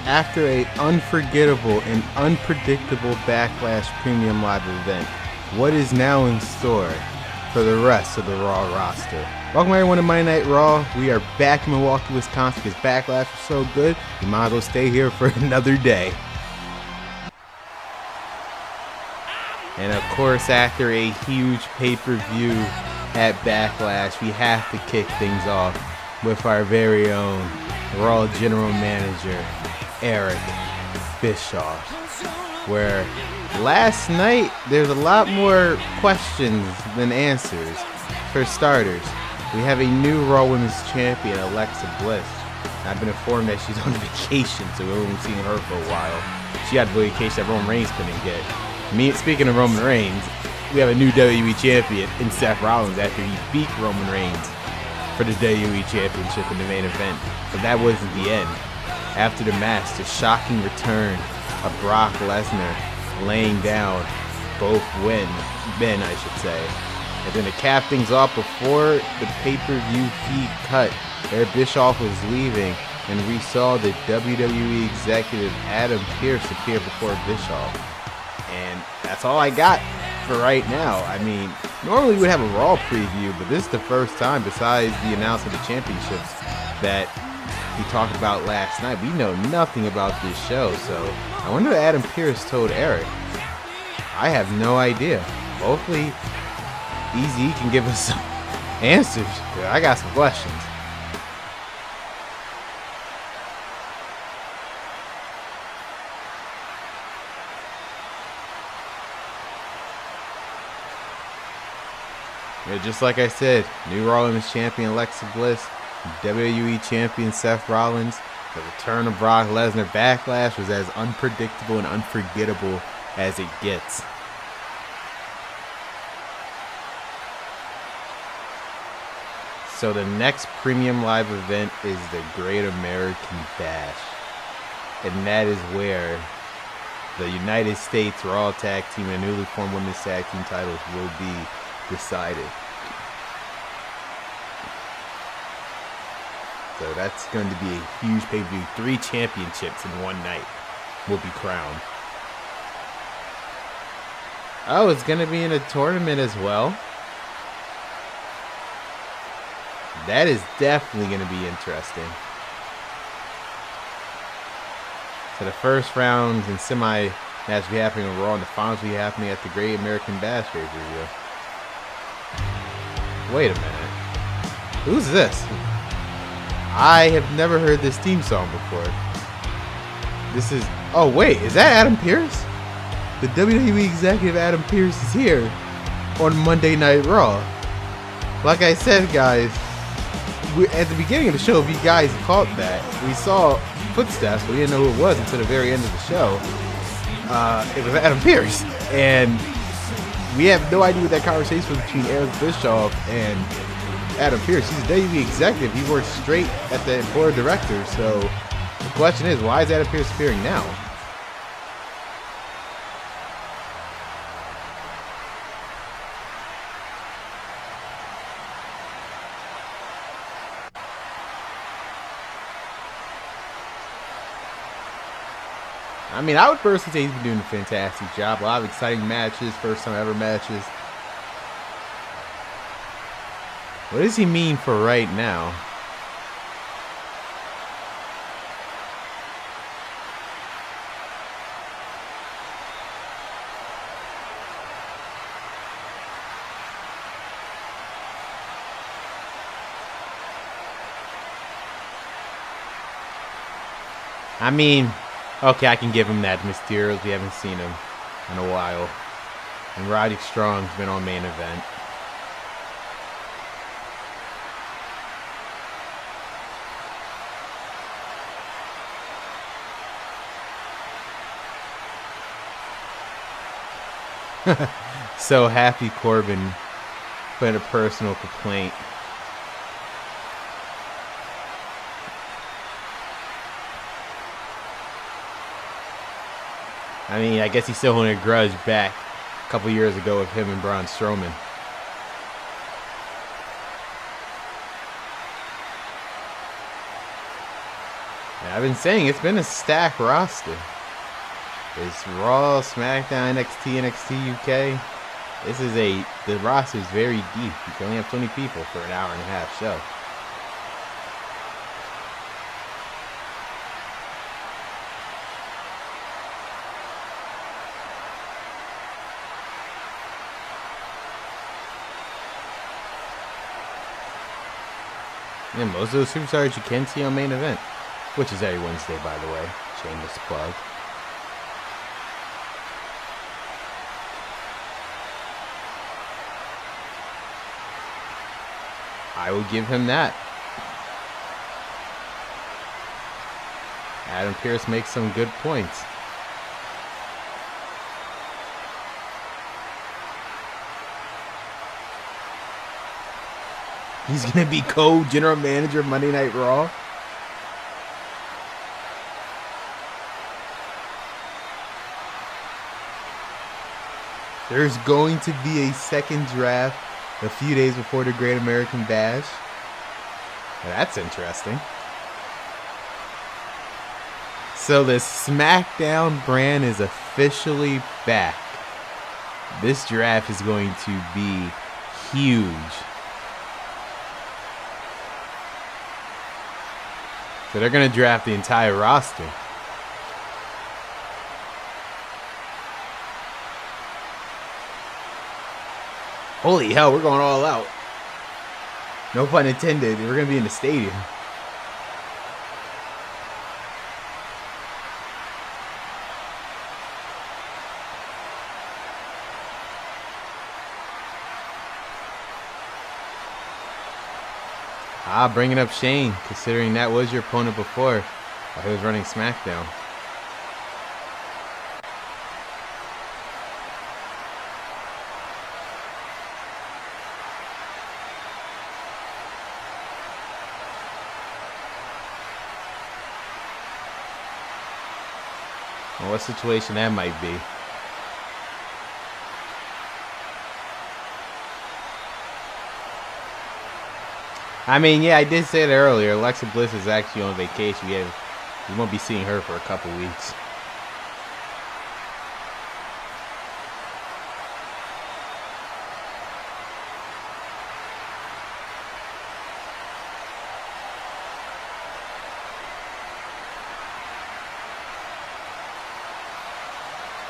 After a unforgettable and unpredictable Backlash Premium Live event, what is now in store for the rest of the Raw roster? Welcome everyone to Monday Night Raw. We are back in Milwaukee, Wisconsin because Backlash was so good, you might as well stay here for another day. And of course, after a huge pay-per-view at Backlash, we have to kick things off with our very own Raw General Manager, Eric Bischoff, where last night there's a lot more questions than answers. For starters, we have a new Raw Women's Champion, Alexa Bliss. I've been informed that she's on vacation, so we haven't seen her for a while. She got the vacation that Roman Reigns couldn't get. Speaking of Roman Reigns, we have a new WWE Champion in Seth Rollins after he beat Roman Reigns for the WWE Championship in the main event. But that wasn't the end. After the match, the shocking return of Brock Lesnar laying down both men, I should say. And then to cap things off, before the pay-per-view feed cut, Eric Bischoff was leaving, and we saw the WWE executive Adam Pearce appear before Bischoff. And that's all I got for right now. I mean, normally we'd have a Raw preview, but this is the first time, besides the announcement of the championships, that we talked about last night. We know nothing about this show, so I wonder what Adam Pearce told Eric. I have no idea. Hopefully, Easy can give us some answers. I got some questions. Yeah, just like I said, new Raw Women's Champion Alexa Bliss, WWE Champion Seth Rollins. The return of Brock Lesnar. Backlash was as unpredictable and unforgettable as it gets. So the next premium live event is the Great American Bash. And that is where the United States Raw Tag Team and newly formed Women's Tag Team titles will be decided. So that's going to be a huge pay-per-view. 3 championships in one night will be crowned. Oh, it's going to be in a tournament as well. That is definitely going to be interesting. So the first rounds and semi match will be happening on Raw, and the finals will be happening at the Great American Bash pay-per-view. Wait a minute. Who's this? I have never heard this theme song before. This is... Oh, wait. Is that Adam Pearce? The WWE executive Adam Pearce is here on Monday Night Raw. Like I said, guys, at the beginning of the show, if you guys caught that, we saw footsteps, but we didn't know who it was until the very end of the show. It was Adam Pearce. And we have no idea what that conversation was between Eric Bischoff and Adam Pearce. He's a WWE executive. He works straight at the board of directors. So the question is, why is Adam Pearce appearing now? I mean, I would personally say he's been doing a fantastic job. A lot of exciting matches, first time ever matches. What does he mean for right now? I mean, okay, I can give him that. Mysterio's, we haven't seen him in a while. And Roderick Strong's been on main event. So Happy Corbin put in a personal complaint. I mean, I guess he's still holding a grudge back a couple years ago with him and Braun Strowman. And I've been saying it's been a stacked roster. It's Raw, SmackDown, NXT, NXT UK. The roster is very deep. You can only have 20 people for an hour and a half show. Yeah, most of those superstars you can see on main event, which is every Wednesday, by the way. Shameless plug. I will give him that. Adam Pearce makes some good points. He's going to be co-general manager of Monday Night Raw. There's going to be a second draft a few days before the Great American Bash. Well, that's interesting. So the SmackDown brand is officially back. This draft is going to be huge. So they're going to draft the entire roster. Holy hell, we're going all out. No pun intended. We're going to be in the stadium. Bringing up Shane, considering that was your opponent before while he was running SmackDown. Well, what situation that might be. I mean, yeah, I did say that earlier. Alexa Bliss is actually on vacation. We won't be seeing her for a couple weeks.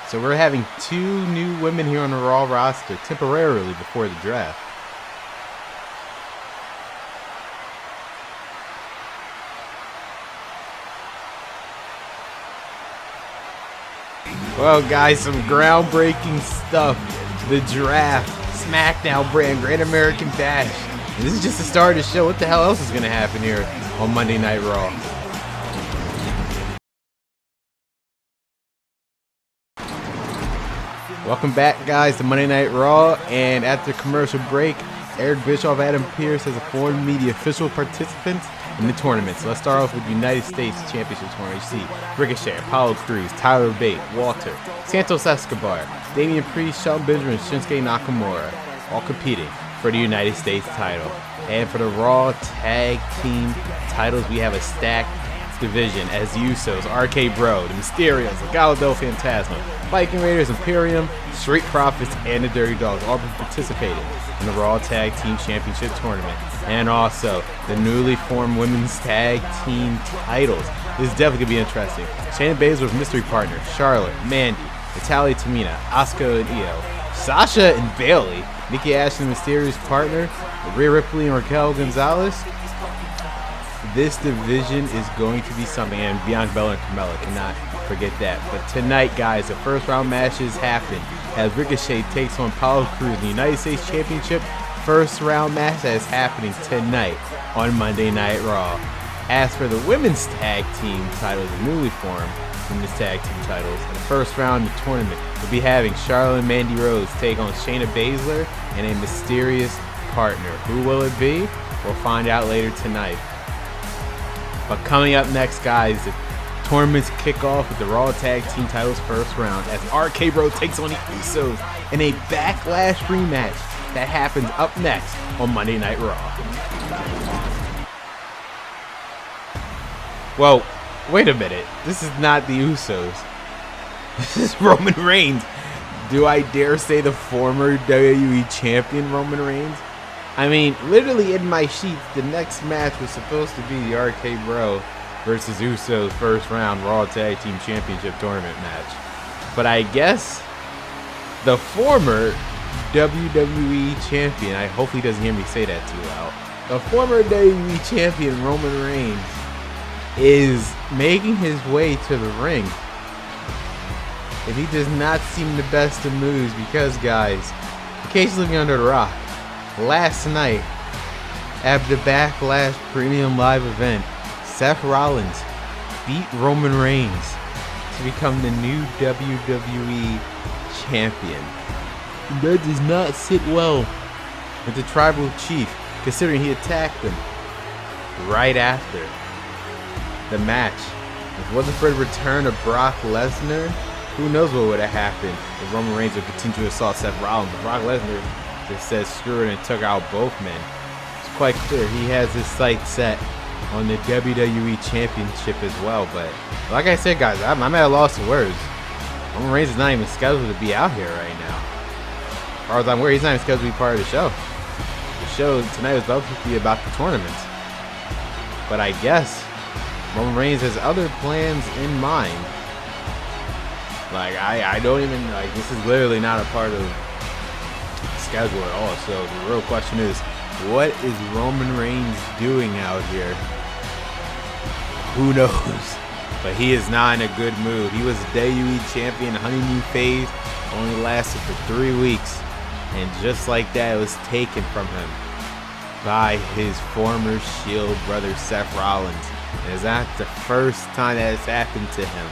So we're having 2 new women here on the Raw roster temporarily before the draft. Well, guys, some groundbreaking stuff. The draft, SmackDown brand, Great American Bash. And this is just the start of the show. What the hell else is going to happen here on Monday Night Raw? Welcome back, guys, to Monday Night Raw. And after commercial break, Eric Bischoff, Adam Pearce has informed me the official participants in the tournament. So let's start off with the United States Championship Tournament. You see Ricochet, Apollo Crews, Tyler Bate, Walter, Santos Escobar, Damian Priest, Shelton Benjamin, and Shinsuke Nakamura, all competing for the United States title. And for the Raw Tag Team titles, we have a stacked division as the Usos, RK Bro, the Mysterios, the Gallo Phantasma, Viking Raiders, Imperium, Street Profits, and the Dirty Dogs all participating in the Raw Tag Team Championship Tournament. And also the newly formed Women's Tag Team titles. This is definitely going to be interesting. Shayna Baszler with mystery partner, Charlotte, Mandy, Natalya Tamina, Asuka and Io, Sasha and Bayley, Nikki Ash and Mysterious partner, Rhea Ripley and Raquel Gonzalez. This division is going to be something, and Bianca Belair and Carmella, cannot forget that. But tonight, guys, the first round matches happen as Ricochet takes on Apollo Crews in the United States Championship. First round match that is happening tonight on Monday Night Raw. As for the women's tag team titles, the newly formed women's tag team titles, in the first round of the tournament, we'll be having Charlotte and Mandy Rose take on Shayna Baszler and a mysterious partner. Who will it be? We'll find out later tonight. But coming up next, guys, the tournaments kick off with the Raw Tag Team titles first round as RK Bro takes on the Usos in a Backlash rematch that happens up next on Monday Night Raw. Well, Wait a minute. This is not the Usos. This is Roman Reigns. Do I dare say the former WWE champion Roman Reigns? I mean, literally in my sheets, the next match was supposed to be the RK Bro versus Usos first round Raw Tag Team Championship tournament match. But I guess the former WWE champion, I hope he doesn't hear me say that too loud, the former WWE champion Roman Reigns is making his way to the ring. And he does not seem the best of moods because, guys, in case you're living under the rock, last night at the Backlash Premium Live event, Seth Rollins beat Roman Reigns to become the new WWE champion. And that does not sit well with the Tribal Chief, considering he attacked him right after the match. If it wasn't for the return of Brock Lesnar, who knows what would have happened if Roman Reigns would continue to assault Seth Rollins. But Brock Lesnar just said screw it and took out both men. It's quite clear he has his sights set on the WWE Championship as well. But like I said, guys, I'm at a loss of words. Roman Reigns is not even scheduled to be out here right now. As far as I'm aware, he's not even scheduled to be part of the show. The show tonight was supposed to be about the tournament. But I guess Roman Reigns has other plans in mind. Like, I don't even, like, this is literally not a part of the schedule at all. So the real question is, what is Roman Reigns doing out here? Who knows? But he is not in a good mood. He was WWE champion, honeymoon phase, only lasted for 3 weeks. And just like that, it was taken from him by his former Shield brother, Seth Rollins. And it's not the first time that has happened to him.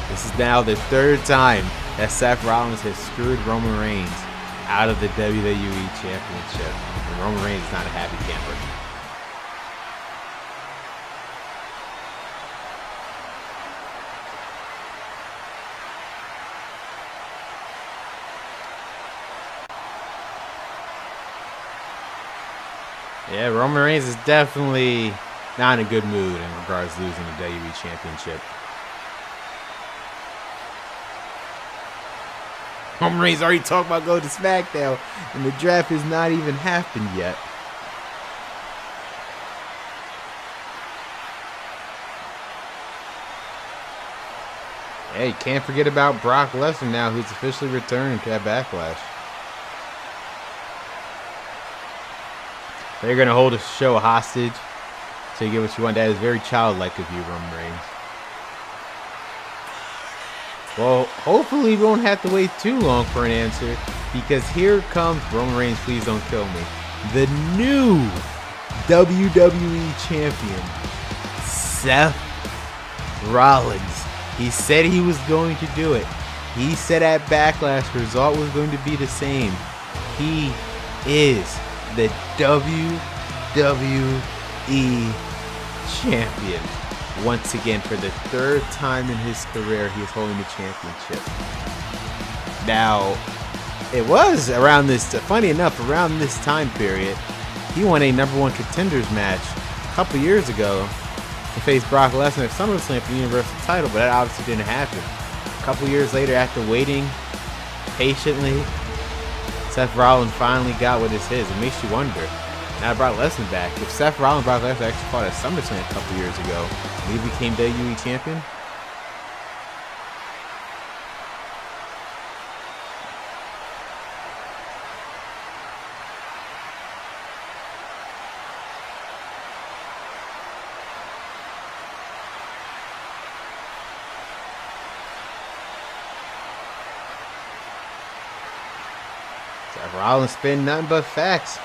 This is now the third time that Seth Rollins has screwed Roman Reigns out of the WWE Championship. And Roman Reigns is not a happy camper. Yeah, Roman Reigns is definitely not in a good mood in regards to losing the WWE Championship. Roman Reigns already talked about going to SmackDown, and the draft has not even happened yet. Hey, can't forget about Brock Lesnar now, who's officially returned to Backlash. They're going to hold a show hostage so you get what you want. That is very childlike of you, Roman Reigns. Well, hopefully we won't have to wait too long for an answer, because here comes Roman Reigns, please don't kill me, the new WWE Champion, Seth Rollins. He said he was going to do it. He said at Backlash the result was going to be the same. He is the WWE Champion. Once again, for the third time in his career, he is holding the championship. Now, it was around this, funny enough, around this time period, he won a #1 contenders match a couple years ago to face Brock Lesnar at SummerSlam for the Universal title, but that obviously didn't happen. A couple years later, after waiting patiently, Seth Rollins finally got what is his. It makes you wonder, now Brock Lesnar back, if Seth Rollins and Brock Lesnar actually fought at SummerSlam a couple years ago, and he became WWE champion. Seth Rollins spin nothing but facts.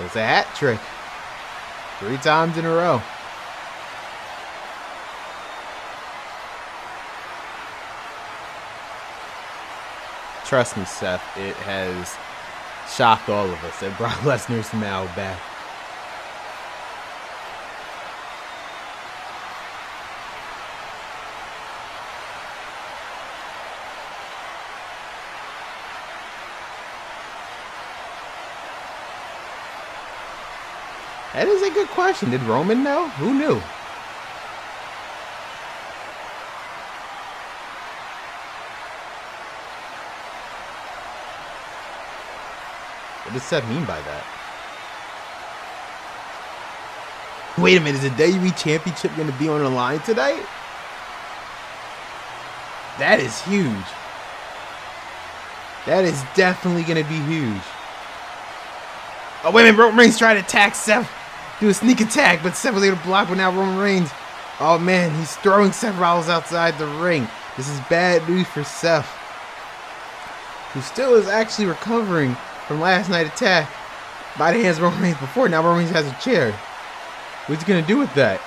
It's a hat trick. 3 times in a row. Trust me, Seth, it has shocked all of us that Brock Lesnar's now back. That is a good question. Did Roman know? Who knew? does Seth mean by that? Wait a minute, is the WWE Championship going to be on the line tonight? That is huge. That is definitely going to be huge. Oh, wait a minute, Roman Reigns tried to attack Seth. Do a sneak attack, but Seth was able to block, but now Roman Reigns. Oh man, he's throwing Seth Rollins outside the ring. This is bad news for Seth, who still is actually recovering from last night's attack by the hands of Roman Reigns before. Now Roman Reigns has a chair. What's he going to do with that?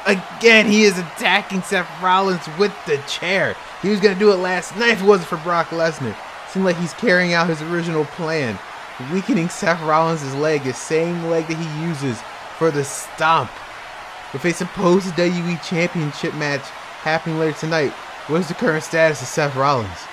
Again, he is attacking Seth Rollins with the chair. He was going to do it last night if it wasn't for Brock Lesnar. Seems like he's carrying out his original plan, weakening Seth Rollins' leg, the same leg that he uses for the stomp. With a supposed WWE Championship match happening later tonight, what is the current status of Seth Rollins?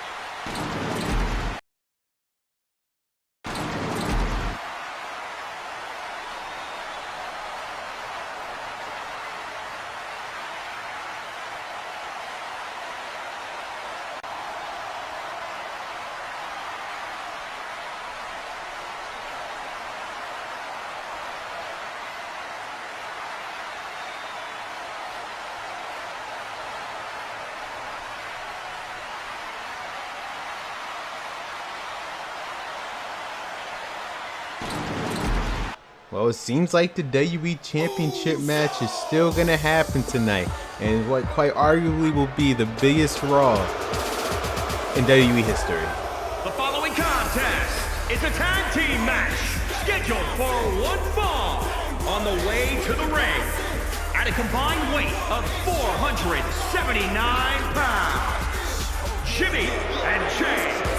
Well, it seems like the WWE Championship match is still going to happen tonight, and what quite arguably will be the biggest Raw in WWE history. The following contest is a tag team match scheduled for one fall on the way to the ring at a combined weight of 479 pounds. Jimmy and Jay,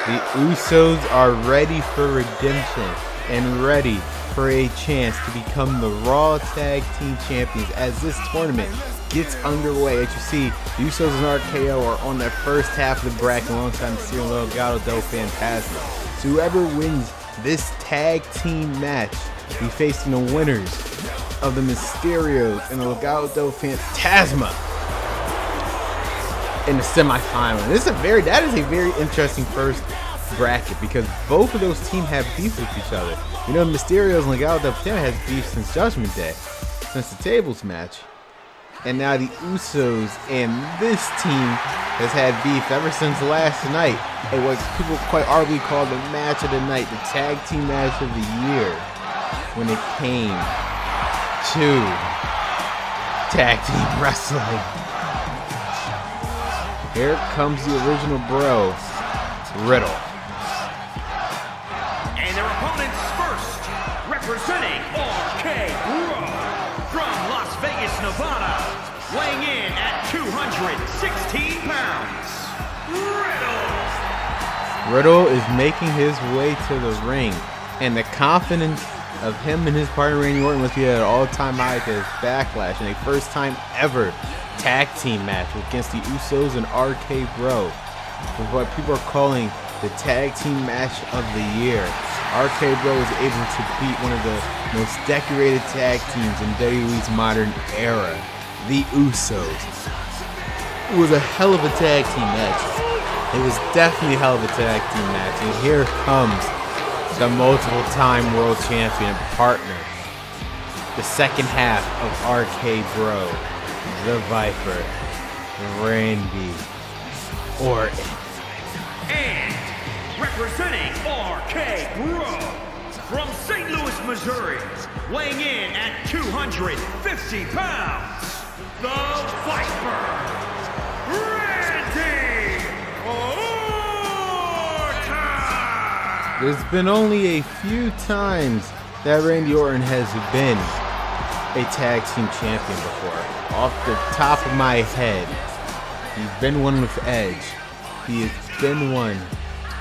the Usos are ready for redemption and ready for a chance to become the Raw Tag Team Champions as this tournament gets underway. As you see, the Usos and RKO are on their first half of the bracket alongside Mysterio and Legado del Fantasma. So whoever wins this tag team match will be facing the winners of the Mysterios and the Legado del Fantasma in the semifinal. And that is a very interesting first bracket because both of those teams have beef with each other. You know, Mysterios and Legado del Fantasma has beef since Judgment Day, since the tables match. And now the Usos and this team has had beef ever since last night. And what people quite arguably call the match of the night, the tag team match of the year, when it came to tag team wrestling. Here comes the original bro, Riddle. And their opponents first, representing RK Bro from Las Vegas, Nevada, weighing in at 216 pounds, Riddle. Riddle is making his way to the ring, and the confidence of him and his partner Randy Orton was at an all-time high at his Backlash in a first time ever tag team match against the Usos and RK Bro, with what people are calling the tag team match of the year. RK Bro was able to beat one of the most decorated tag teams in WWE's modern era, the Usos. It was a hell of a tag team match. It was definitely a hell of a tag team match. And here comes the multiple time world champion partner, the second half of RK Bro, the Viper, Randy Orton. And representing RK Bro from St. Louis, Missouri, weighing in at 250 pounds, the Viper, Randy Orton. There's been only a few times that Randy Orton has been a tag team champion before. Off the top of my head, he's been one with Edge. He has been one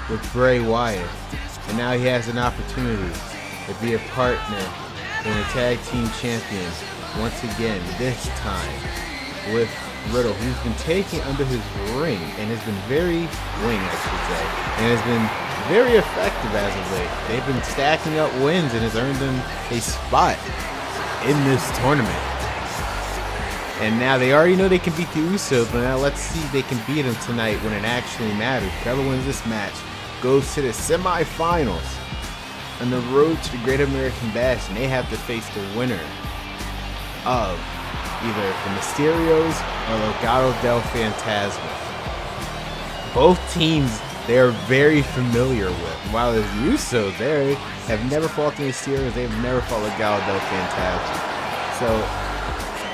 with Bray Wyatt. And now he has an opportunity to be a partner in a tag team champion once again, this time with Riddle, who's been taken under his wing and has been very and has been very effective as of late. They've been stacking up wins and has earned them a spot in this tournament. And now they already know they can beat the Usos, but now let's see if they can beat them tonight when it actually matters. Whoever wins this match goes to the semifinals on the road to the Great American Bash, and they have to face the winner of either the Mysterios or Legado del Fantasma. Both teams they are very familiar with. While the Usos, they have never fought the Mysterios, they have never fought Legado del Fantasma. So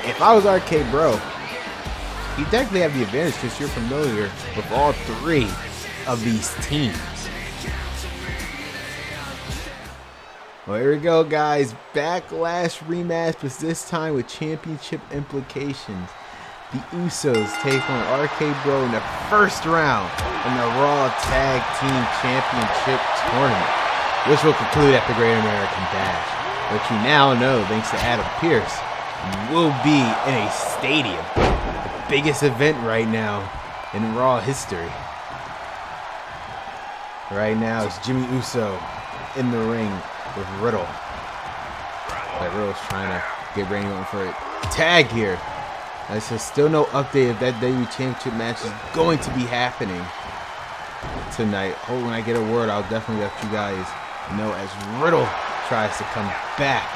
if I was Arcade Bro, you technically have the advantage because you're familiar with all three of these teams. Well, here we go, guys. Backlash rematch, but this time with championship implications. The Usos take on Arcade Bro in the first round in the Raw Tag Team Championship Tournament, which will conclude at the Great American Bash, which you now know, thanks to Adam Pearce, will be in a stadium. The biggest event right now in Raw history. Right now, it's Jimmy Uso in the ring with Riddle. But Riddle's trying to get Randy Orton for a tag here. There's still no update if that WWE Championship match is going to be happening tonight. When I get a word, I'll definitely let you guys know as Riddle tries to come back.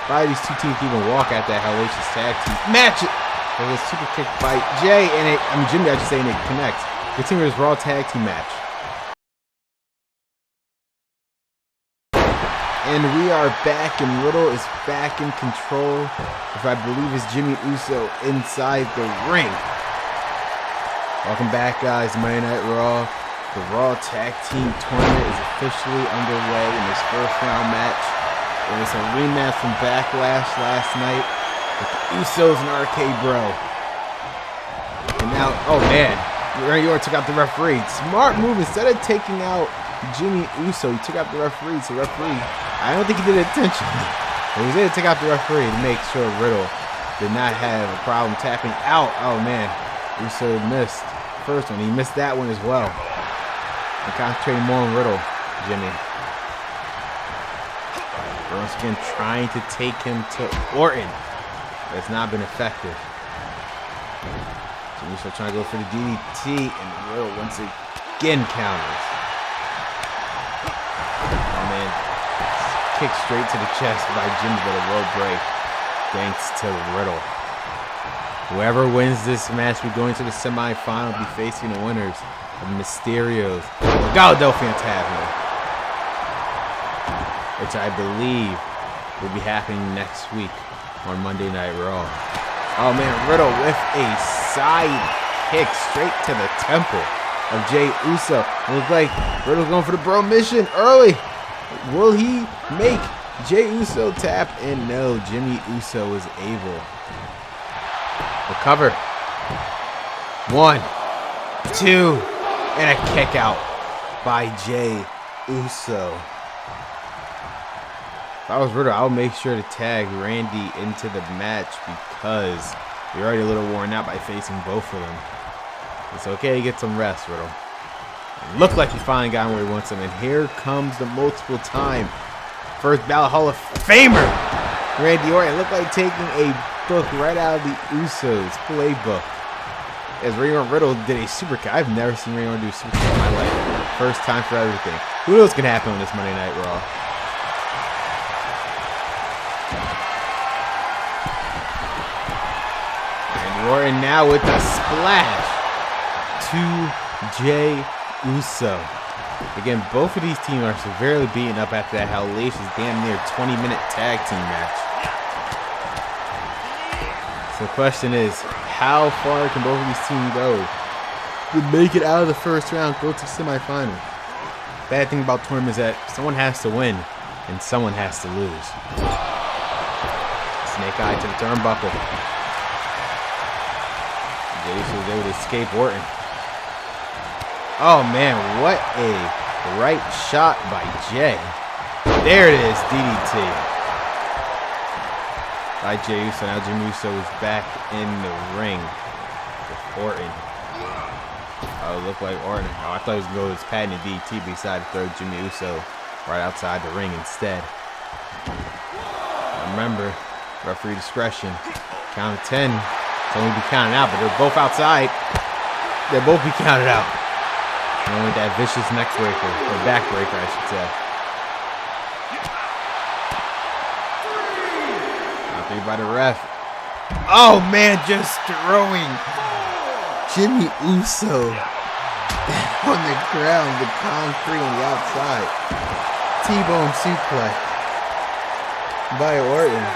Probably these two teams even walk at that hellacious tag team match. There's a super kick by Jay, and Jimmy, I should say, and it connects. Continue this Raw Tag Team match. And we are back, and Riddle is back in control. If I believe it's Jimmy Uso inside the ring. Welcome back, guys, to Monday Night Raw. The Raw Tag Team Tournament is officially underway in this first round match. It was a rematch from Backlash last night with the Usos and Arcade Bro. And now, oh man, Randy Orton took out the referee. Smart move. Instead of taking out Jimmy Uso, he took out the referee. So referee, I don't think he did it intentionally. But he did take out the referee to make sure Riddle did not have a problem tapping out. Oh man, Uso missed the first one. He missed that one as well. And concentrating more on Riddle, Jimmy. Once again, trying to take him to Orton. That's not been effective. Jimmy Uso trying to go for the DDT, and Riddle once again counters. Oh man, kick straight to the chest by Jimmy, but a low break thanks to Riddle. Whoever wins this match, we're going to the semifinal, be facing the winners of Mysterios, Legado del Fantasma, which I believe will be happening next week on Monday Night Raw. Oh man, Riddle with a side kick straight to the temple of Jey Uso. It looks like Riddle's going for the bro mission early. Will he make Jey Uso tap? And no, Jimmy Uso is able. Recover. 1, 2, and a kick out by Jey Uso. If I was Riddle, I would make sure to tag Randy into the match because you're already a little worn out by facing both of them. It's okay to get some rest, Riddle. Look like he finally got him where he wants him. And here comes the multiple time first ballot Hall of Famer, Randy Orton. Looked like taking a book right out of the Usos playbook. As Riddle did a super kick. I've never seen Randy Orton do a super kick in my life. First time for everything. Who knows what's going to happen on this Monday Night Raw? Randy Orton now with the splash to Jey Uso. Again, both of these teams are severely beaten up after that hellacious damn near 20-minute tag team match. So the question is, how far can both of these teams go to make it out of the first round, go to the semifinal? Bad thing about tournaments is that someone has to win and someone has to lose. Snake eye to the turnbuckle. Jey Uso was able to escape Orton. Oh man, what a right shot by Jey. There it is, DDT. By Jey Uso. Now Jimmy Uso is back in the ring with Orton. Oh, it looked like Orton. Oh, I thought he was going to go with his patented DDT, but he decided to throw Jimmy Uso right outside the ring instead. Remember, referee discretion. Count of 10. So only be counted out, but they're both outside. They'll both be counted out. And with that vicious neck breaker, or back breaker, I should say. Out there by the ref. Oh man, just throwing Jimmy Uso on the ground, the concrete on the outside. T-bone suplex by Orton.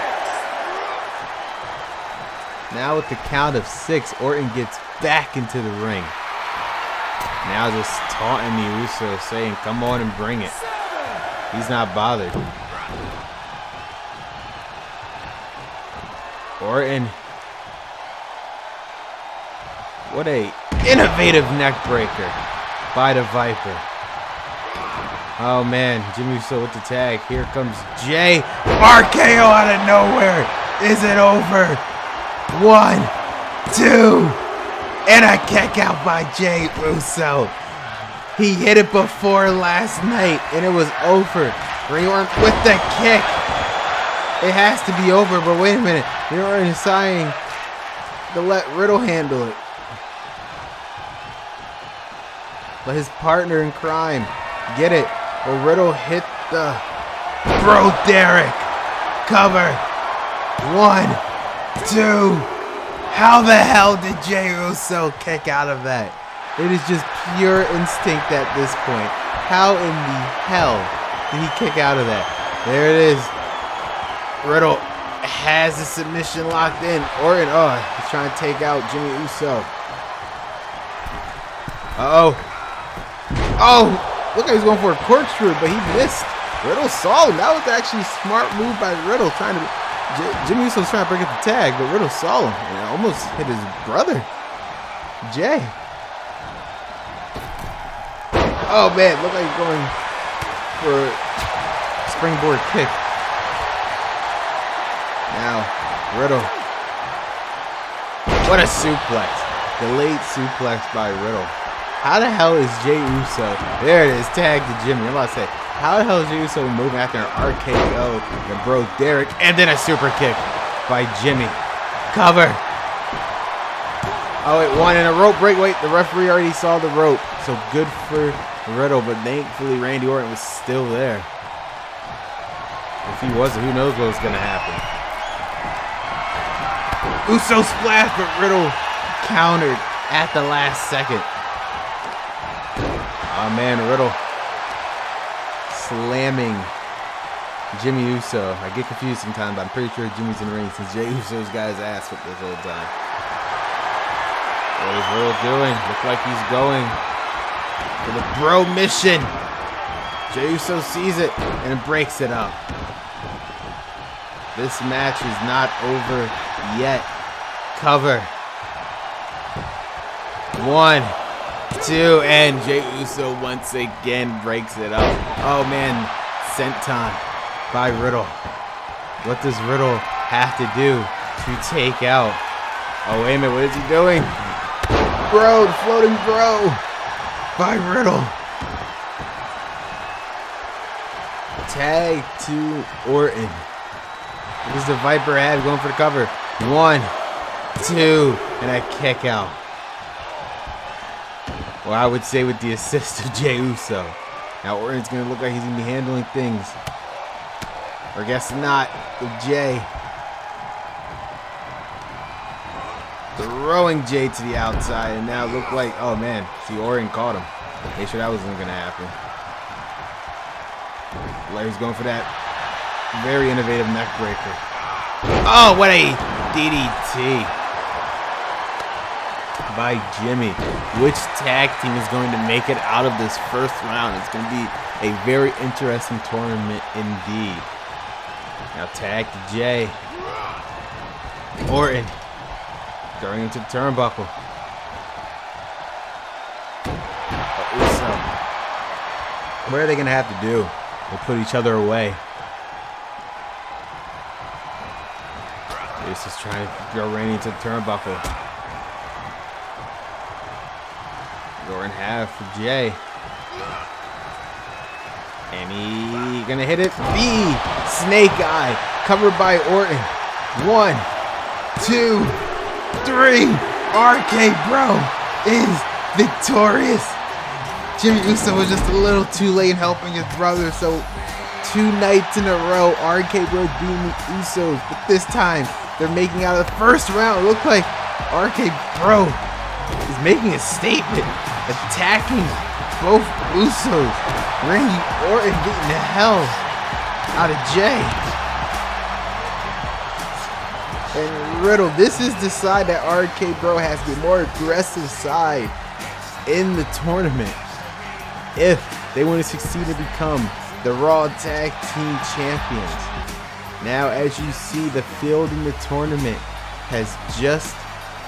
Now with the count of 6, Orton gets back into the ring. Now just taunting the Usos, saying, come on and bring it. He's not bothered. Orton. What a innovative neck breaker by the Viper. Oh man, Jimmy Uso with the tag. Here comes Jay. RKO out of nowhere. Is it over? 1, 2, and a kick out by Jay Uso. He hit it before last night, and it was over. Randy Orton with the kick. It has to be over, but wait a minute. Randy Orton is deciding to let Riddle handle it. Let his partner in crime get it. But Riddle hit the Bro Derek. Cover. 1, 2. How the hell did Jey Uso kick out of that? It is just pure instinct at this point. How in the hell did he kick out of that? There it is. Riddle has the submission locked in. Orton, he's trying to take out Jimmy Uso. Look like he's going for a corkscrew, but he missed. Riddle saw him. That was actually a smart move by Riddle, trying to... Jimmy Uso was trying to break up the tag, but Riddle saw him and almost hit his brother, Jay. Oh man, looked like he's going for a springboard kick. Now, Riddle. What a suplex. Delayed suplex by Riddle. How the hell is Jey Uso? There it is, tag to Jimmy. I'm about to say, how the hell is Jey Uso moving after an RKO that broke Derek, and then a super kick by Jimmy? Cover. Oh, it won in a rope break. Wait, the referee already saw the rope. So good for Riddle, but thankfully Randy Orton was still there. If he wasn't, who knows what was going to happen. Uso splash, but Riddle countered at the last second. Oh man, Riddle slamming Jimmy Uso. I get confused sometimes, but I'm pretty sure Jimmy's in the ring since Jey Uso's got his ass whipped this whole time. What is Riddle doing? Looks like he's going for the bro mission. Jey Uso sees it and breaks it up. This match is not over yet. Cover. 1, 2, and Jey Uso once again breaks it up. Oh man, senton by Riddle. What does Riddle have to do to take out? Oh wait a minute, what is he doing? Bro, the floating bro by Riddle. Tag to Orton. What does the Viper have going for the cover? 1, 2, and a kick out. Well, I would say with the assist of Jey Uso. Now Orton's going to look like he's going to be handling things. Or I guess not with Jey. Throwing Jey to the outside, and now it looked like, oh man, see Orton caught him. Make sure that wasn't going to happen. Larry's going for that very innovative neck breaker. Oh, what a DDT by Jimmy. Which tag team is going to make it out of this first round? It's going to be a very interesting tournament indeed. Now tag to Jey. Orton going into the turnbuckle. Uso. What are they going to have to do? They'll put each other away. He's just trying to throw Randy into the turnbuckle. Orton half for Jey. And he gonna hit it. The snake eye covered by Orton. 1, 2, 3. RK Bro is victorious. Jimmy Uso was just a little too late in helping his brother, so 2 nights in a row, RK Bro beating the Usos, but this time they're making out of the first round. It looked like RK Bro is making a statement, attacking both Usos. Randy Orton getting the hell out of Jay. And Riddle, this is the side that RK Bro has the more aggressive side in the tournament. If they want to succeed and become the Raw Tag Team Champions. Now, as you see, the field in the tournament has just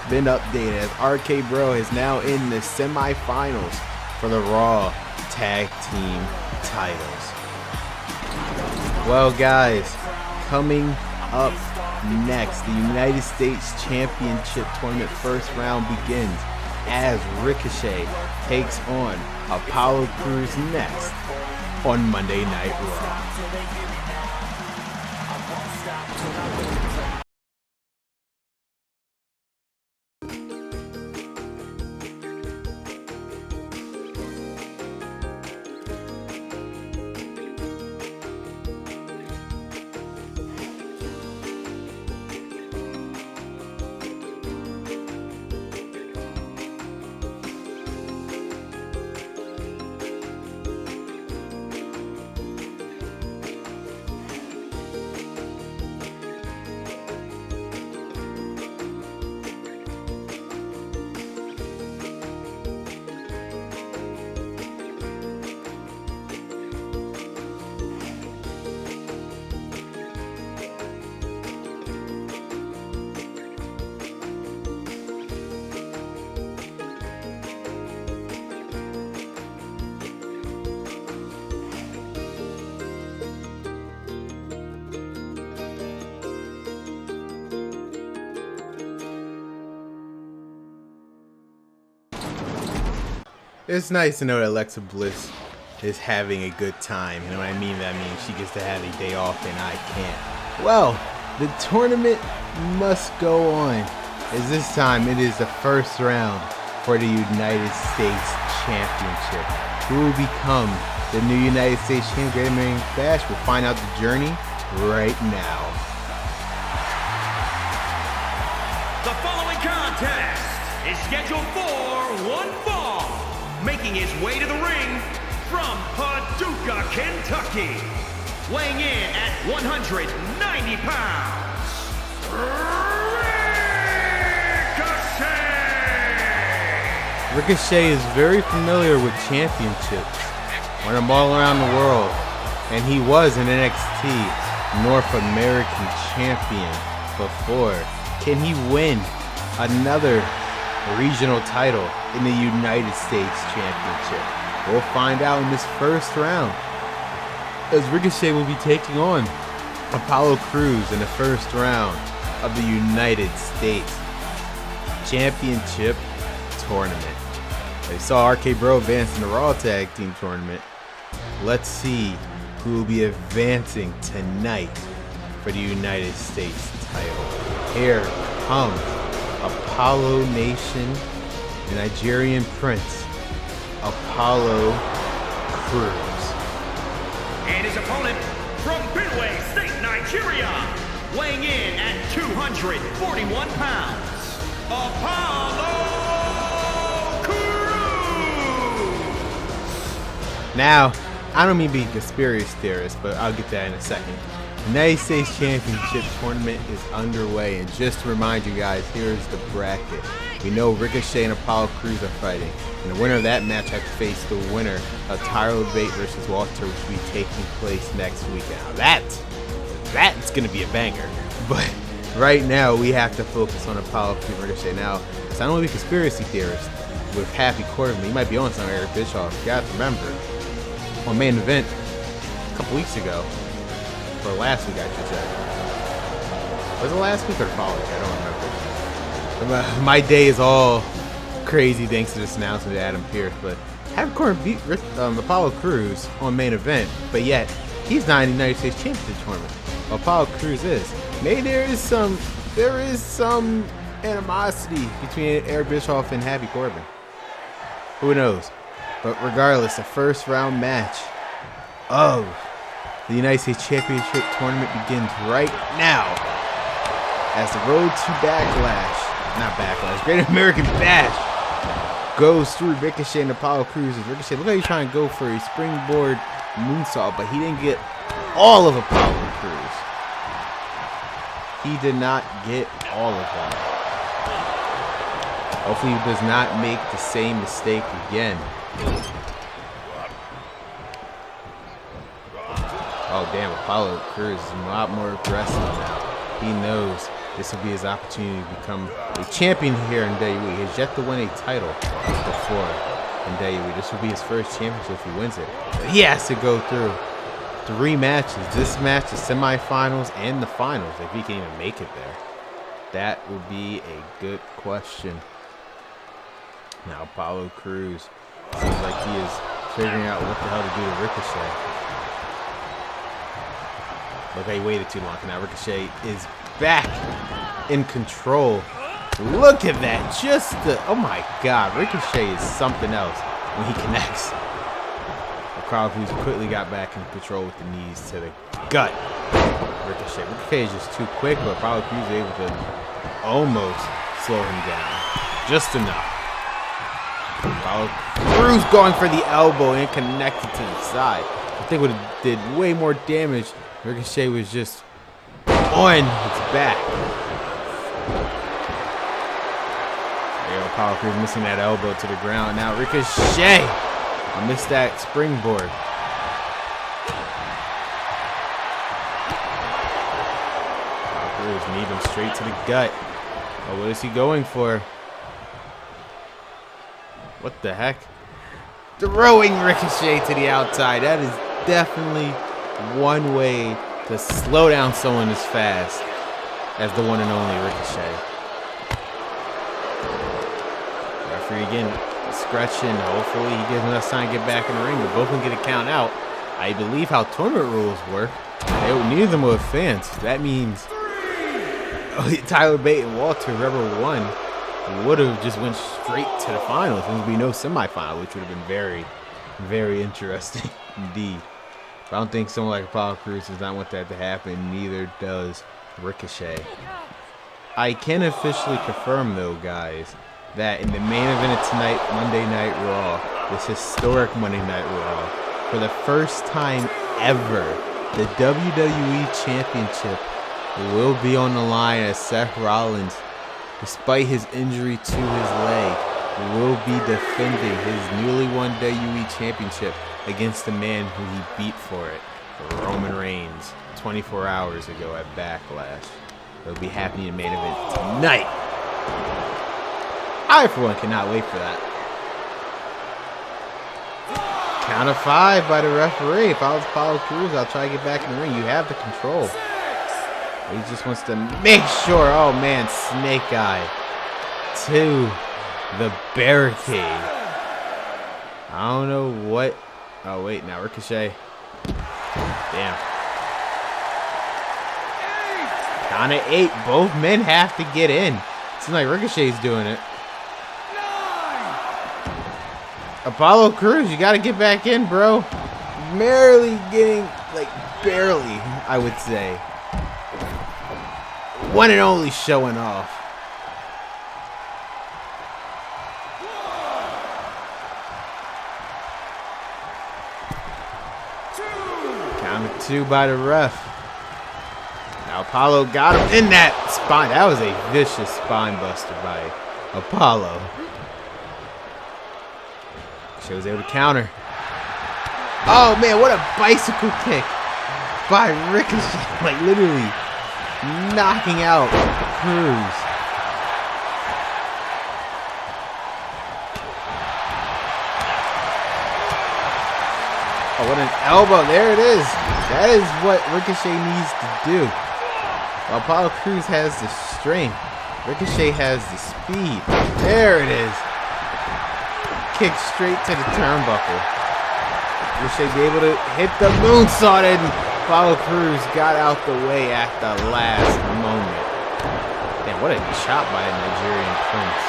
been updated as RK Bro is now in the semifinals for the Raw Tag Team titles. Well, guys, coming up next, the United States Championship Tournament first round begins as Ricochet takes on Apollo Crews next on Monday Night Raw. It's nice to know that Alexa Bliss is having a good time. You know what I mean? That means she gets to have a day off and I can't. Well, the tournament must go on, as this time it is the first round for the United States Championship. Who will become the new United States Champion? Bash. We'll find out the journey right now. The following contest is scheduled for one fall. Making his way to the ring from Paducah, Kentucky, weighing in at 190 pounds, Ricochet! Ricochet is very familiar with championships, won them all around the world, and he was an NXT North American champion before. Can he win another regional title in the United States Championship? We'll find out in this first round, as Ricochet will be taking on Apollo Crews in the first round of the United States Championship Tournament. They saw RK Bro advance in the Raw Tag Team Tournament. Let's see who will be advancing tonight for the United States title. Here comes Apollo Nation, the Nigerian Prince, Apollo Crews. And his opponent from Benue State, Nigeria, weighing in at 241 pounds, Apollo Crews. Now, I don't mean to be a conspiracy theorist, but I'll get that in a second. The United States Championship Tournament is underway, and just to remind you guys, here's the bracket. We know Ricochet and Apollo Crews are fighting, and the winner of that match has to face the winner of Tyler Bate versus Walter, which will be taking place next weekend. Now that's going to be a banger, but right now we have to focus on Apollo Crews and Ricochet. Now, it's not only a conspiracy theorist with Happy Corbin, he might be on some Eric Bischoff. You got to remember, on Main Event a couple weeks ago, or last week I should say. Was it last week or the following week? I don't remember. My day is all crazy thanks to this announcement to Adam Pearce, but Happy Corbin beat Apollo Crews on Main Event, but yet he's not in the United States Championship Tournament. Apollo Crews is. Maybe there is some animosity between Eric Bischoff and Happy Corbin. Who knows? But regardless, the first round match of the United States Championship Tournament begins right now as the road to Great American Bash goes through Ricochet and Apollo Crews. Ricochet, look how he's trying to go for a springboard moonsault, but he didn't get all of Apollo Crews. He did not get all of them. Hopefully he does not make the same mistake again. Oh damn, Apollo Crews is a lot more aggressive now. He knows this will be his opportunity to become a champion here in WWE. He has yet to win a title before in WWE. This will be his first championship if he wins it. But he has to go through 3 matches. This match, the semifinals, and the finals, if he can even make it there. That would be a good question. Now Apollo Crews seems like he is figuring out what the hell to do to Ricochet. Look, he waited too long. Now Ricochet is back in control. Look at that. Just the, oh my God. Ricochet is something else when he connects. Apollo Crews quickly got back in control with the knees to the gut. Ricochet is just too quick, but Apollo Crews is able to almost slow him down. Just enough. Apollo Crews going for the elbow and connected to the side. I think would have did way more damage. Ricochet was just on its back. There, Apollo Crews missing that elbow to the ground. Now Ricochet, I missed that springboard. Apollo Crews knee him straight to the gut. Oh, what is he going for? What the heck? Throwing Ricochet to the outside. That is definitely one way to slow down someone as fast as the one and only Ricochet. Referee again, discretion. Hopefully he gives enough time to get back in the ring. But both can get a count out. I believe how tournament rules work. Neither of them will have fans. That means Tyler Bate and Walter, whoever won, would have just went straight to the finals. There would be no semifinal, which would have been very, very interesting indeed. But I don't think someone like Apollo Crews does not want that to happen. Neither does Ricochet. I can officially confirm, though, guys, that in the main event of tonight, Monday Night Raw, this historic Monday Night Raw, for the first time ever, the WWE Championship will be on the line as Seth Rollins, despite his injury to his leg, will be defending his newly won WWE Championship against the man who he beat for it, Roman Reigns, 24 hours ago at Backlash. It'll be happening in the main event tonight. I, for one, cannot wait for that. Count of 5 by the referee. If I was Apollo Crews, I'll try to get back in the ring. You have the control. He just wants to make sure. Oh, man, snake eye to the barricade. I don't know what. Oh, wait, now Ricochet. Damn. Count of 8. Both men have to get in. Seems like Ricochet's doing it. Apollo Crews, you got to get back in, bro. Barely getting, like, barely, I would say. One and only showing off. Count of 2 by the ref. Now Apollo got him in that spine. That was a vicious spine buster by Apollo. She was able to counter. Oh man, what a bicycle kick by Ricochet. Like literally knocking out Crews. Oh, what an elbow. There it is. That is what Ricochet needs to do. While Apollo Crews has the strength, Ricochet has the speed. There it is. Kick straight to the turnbuckle. Ricochet be able to hit the moonsault, and Apollo Crews got out the way at the last moment. Damn, What a chop by a Nigerian prince.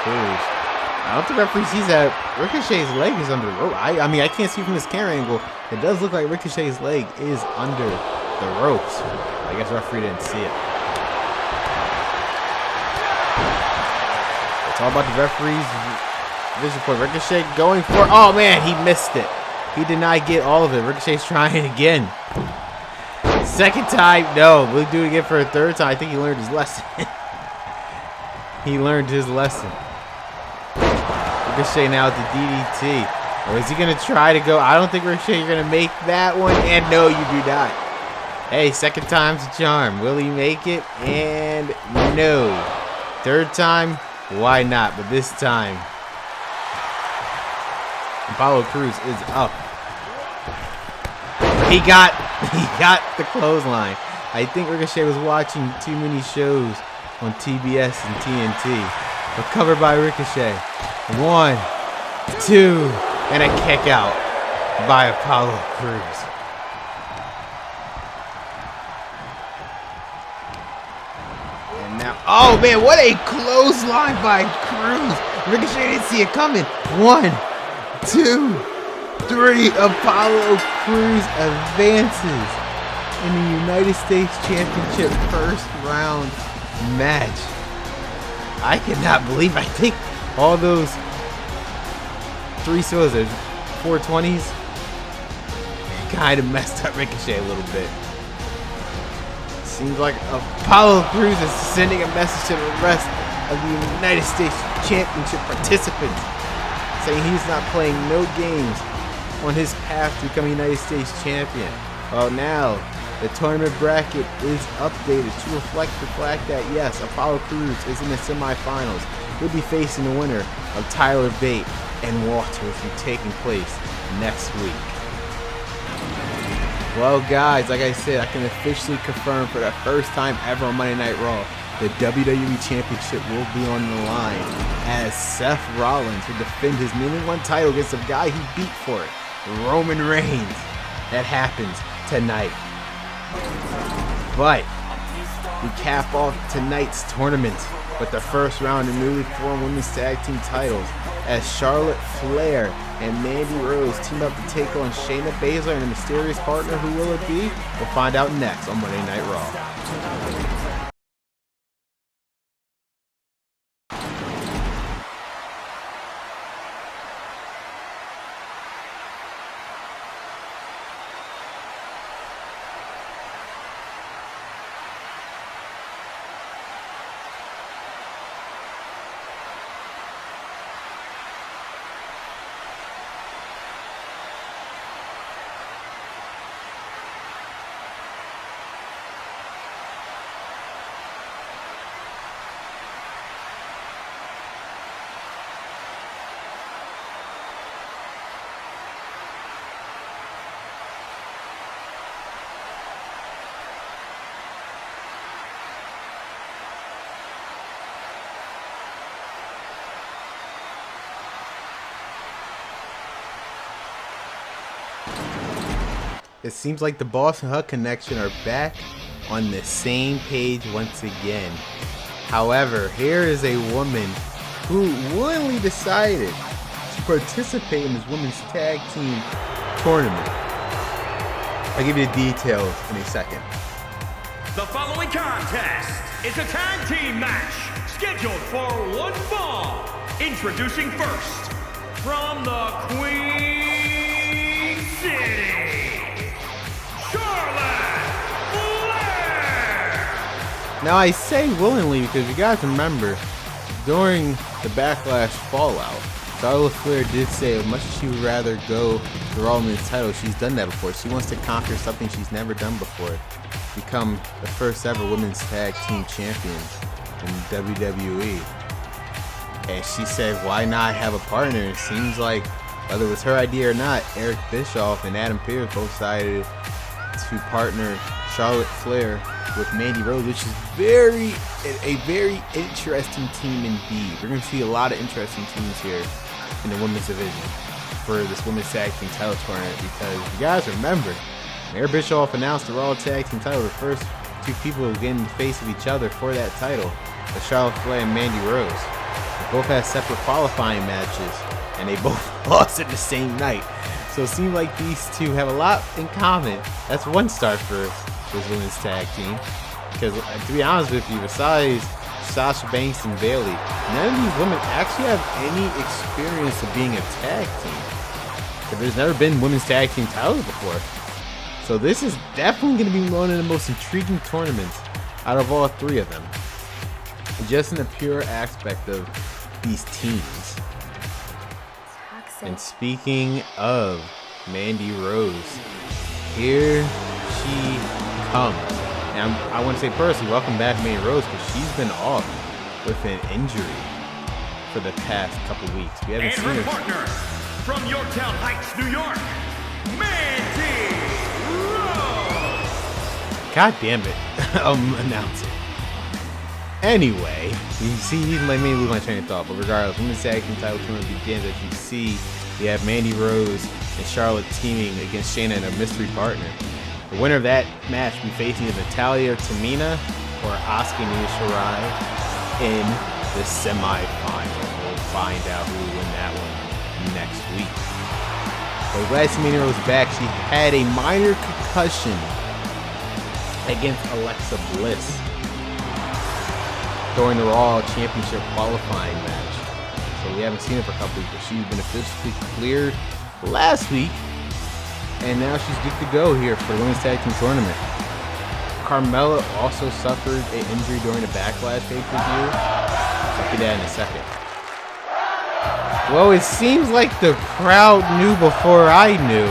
Cruz. I don't think referee sees that Ricochet's leg is under the rope. I mean, I can't see from this camera angle. It does look like Ricochet's leg is under the ropes. I guess referee didn't see it. It's all about the referee's vision point. Ricochet going for, oh man, he missed it. He did not get all of it. Ricochet's trying again. Second time, no. We'll do it again for a third time. I think he learned his lesson. He learned his lesson. Ricochet now with the DDT. Or is he going to try to go? I don't think Ricochet, you're going to make that one. And no, you do not. Hey, second time's a charm. Will he make it? And no. Third time, why not? But this time, Apollo Crews is up. He got the clothesline. I think Ricochet was watching too many shows on TBS and TNT. But covered by Ricochet. 1, 2, and a kick out by Apollo Crews. And now, oh man, what a clothesline by Crews. Ricochet didn't see it coming. 1, 2, 3. Apollo Crews advances in the United States Championship first round match. I cannot believe, I think all those 420s kind of messed up Ricochet a little bit. Seems like Apollo Crews is sending a message to the rest of the United States Championship participants, saying he's not playing no games on his path to becoming United States Champion. Well, now the tournament bracket is updated to reflect the fact that, yes, Apollo Crews is in the semifinals. He'll be facing the winner of Tyler Bate and Walter, which will be taking place next week. Well, guys, like I said, I can officially confirm for the first time ever on Monday Night Raw, the WWE Championship will be on the line as Seth Rollins will defend his newly won title against the guy he beat for it, Roman Reigns. That happens tonight. But we cap off tonight's tournament with the first round of newly formed women's tag team titles as Charlotte Flair and Mandy Rose team up to take on Shayna Baszler and a mysterious partner. Who will it be? We'll find out next on Monday Night Raw. It seems like the Boss and Hug connection are back on the same page once again. However, here is a woman who willingly decided to participate in this women's tag team tournament. I'll give you the details in a second. The following contest is a tag team match scheduled for one fall. Introducing first, from the Queen City, now I say willingly because you guys remember during the Backlash Fallout, Charlotte Flair did say as much as she would rather go to Raw Women's title, she's done that before. She wants to conquer something she's never done before, become the first ever women's tag team champion in WWE. And she said, why not have a partner? It seems like whether it was her idea or not, Eric Bischoff and Adam Pearce both decided to partner Charlotte Flair with Mandy Rose, which is a very interesting team indeed. We're going to see a lot of interesting teams here in the women's division for this women's tag team title tournament, because you guys remember, Eric Bischoff announced the Raw tag team title, the first two people get in the face of each other for that title. The Charlotte Flair and Mandy Rose. They both had separate qualifying matches, and they both lost at the same night. So it seems like these two have a lot in common. That's one start for this women's tag team. Because to be honest with you, besides Sasha Banks and Bayley, none of these women actually have any experience of being a tag team. Because there's never been women's tag team titles before. So this is definitely going to be one of the most intriguing tournaments out of all three of them. Just in the pure aspect of these teams. And speaking of Mandy Rose, here she comes. And I want to say personally, welcome back Mandy Rose, because she's been off with an injury for the past couple weeks. We haven't seen her. Partner from Yorktown Heights, New York, Mandy Rose. God damn it. Announce it. Anyway, you see, you let me lose my train of thought, but regardless, women's tag team title tournament begins. As you see, we have Mandy Rose and Charlotte teaming against Shayna and a mystery partner. The winner of that match will be facing either Natalya or Tamina or Asuka and Io Shirai in the semi-final. We'll find out who will win that one next week. But glad to see Mandy Rose back. She had a minor concussion against Alexa Bliss during the Raw Championship qualifying match. So we haven't seen her for a couple weeks, but she's been officially cleared last week, and now she's good to go here for the Women's Tag Team Tournament. Carmella also suffered an injury during the Backlash pay-per-view. I'll get that in a second. Well, it seems like the crowd knew before I knew.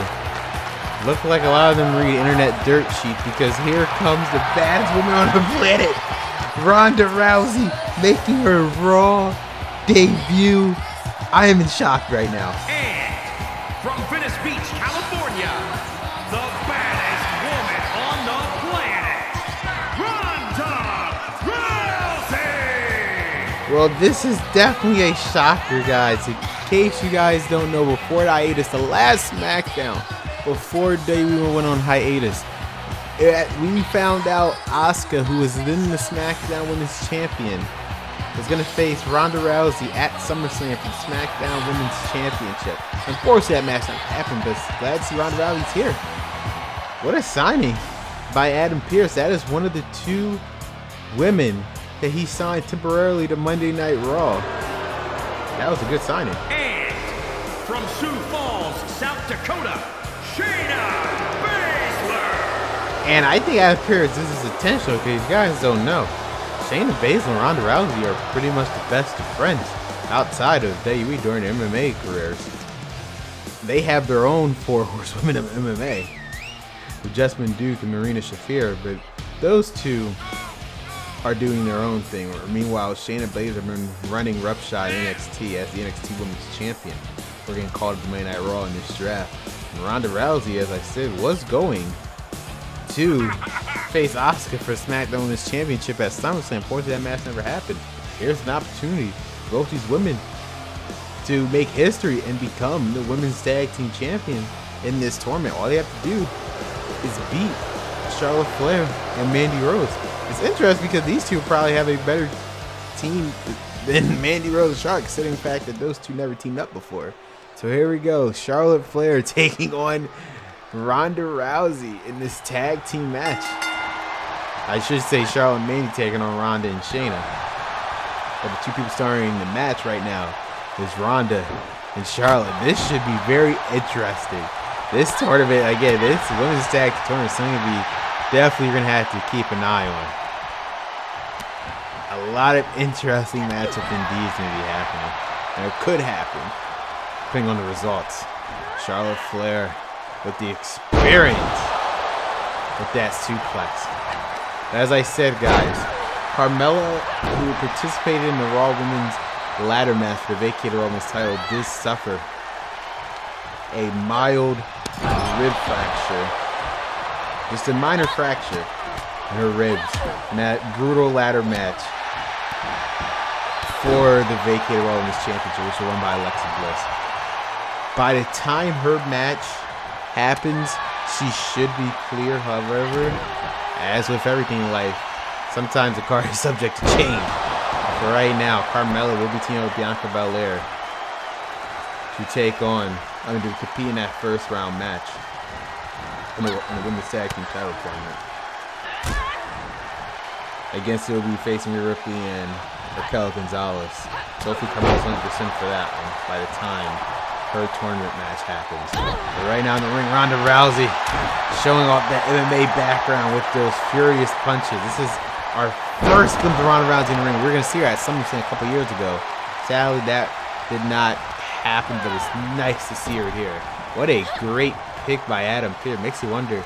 Looked like a lot of them read internet dirt sheet, because here comes the baddest woman on the planet, Ronda Rousey, making her Raw debut. I am in shock right now. And from Venice Beach, California, the baddest woman on the planet, Ronda Rousey. Well, this is definitely a shocker, guys. In case you guys don't know, before the hiatus, the last SmackDown, before WWE went on hiatus, we found out Asuka, who was then the SmackDown Women's Champion, was going to face Ronda Rousey at SummerSlam for the SmackDown Women's Championship. Unfortunately, that match not happened, but glad to see Ronda Rousey's here. What a signing by Adam Pearce. That is one of the two women that he signed temporarily to Monday Night Raw. That was a good signing. And from Sioux Falls, South Dakota, Shayna Baszler. And I think Adam Pearce, this is intentional, because you guys don't know, Shayna Baszler and Ronda Rousey are pretty much the best of friends outside of WWE during their MMA careers. They have their own four horsewomen of MMA with Jessamine Duke and Marina Shafir, but those two are doing their own thing. Meanwhile, Shayna Baszler has been running roughshod NXT as the NXT Women's Champion. We're getting called up to Monday Night Raw in this draft. And Ronda Rousey, as I said, was going to face Asuka for SmackDown Women's Championship at SummerSlam. Unfortunately, that match never happened. Here's an opportunity for both these women to make history and become the Women's Tag Team Champion in this tournament. All they have to do is beat Charlotte Flair and Mandy Rose. It's interesting because these two probably have a better team than Mandy Rose and Charlotte, considering the fact that those two never teamed up before. So here we go. Charlotte Flair taking on Ronda Rousey in this tag team match. I should say Charlotte and Mandy taking on Ronda and Shayna. But the two people starring in the match right now is Ronda and Charlotte. This should be very interesting. This tournament, again, this women's tag tournament is something to be definitely you're going to have to keep an eye on. A lot of interesting matchup indeed is going to be happening. And it could happen, depending on the results. Charlotte Flair with the experience with that suplex. As I said, guys, Carmella, who participated in the Raw Women's ladder match for the vacated Raw Women's title, did suffer a mild rib fracture. Just a minor fracture in her ribs in that brutal ladder match for the vacated Raw Women's Championship, which was won by Alexa Bliss. By the time her match happens, she should be clear. However, As with everything in life, sometimes the card is subject to change. For right now, Carmella will be teaming with Bianca Belair to take on, to compete in that first round match in the women's tag team title tournament. Against, it will be facing Rhea Ripley and Raquel Gonzalez. So hopefully Carmella's 100% for that one by the time her tournament match happens. But right now in the ring, Ronda Rousey showing off that MMA background with those furious punches. This is our first glimpse of Ronda Rousey in the ring. We were going to see her at SummerSlam a couple years ago. Sadly, that did not happen, but it's nice to see her here. What a great pick by Adam Pearce. Makes you wonder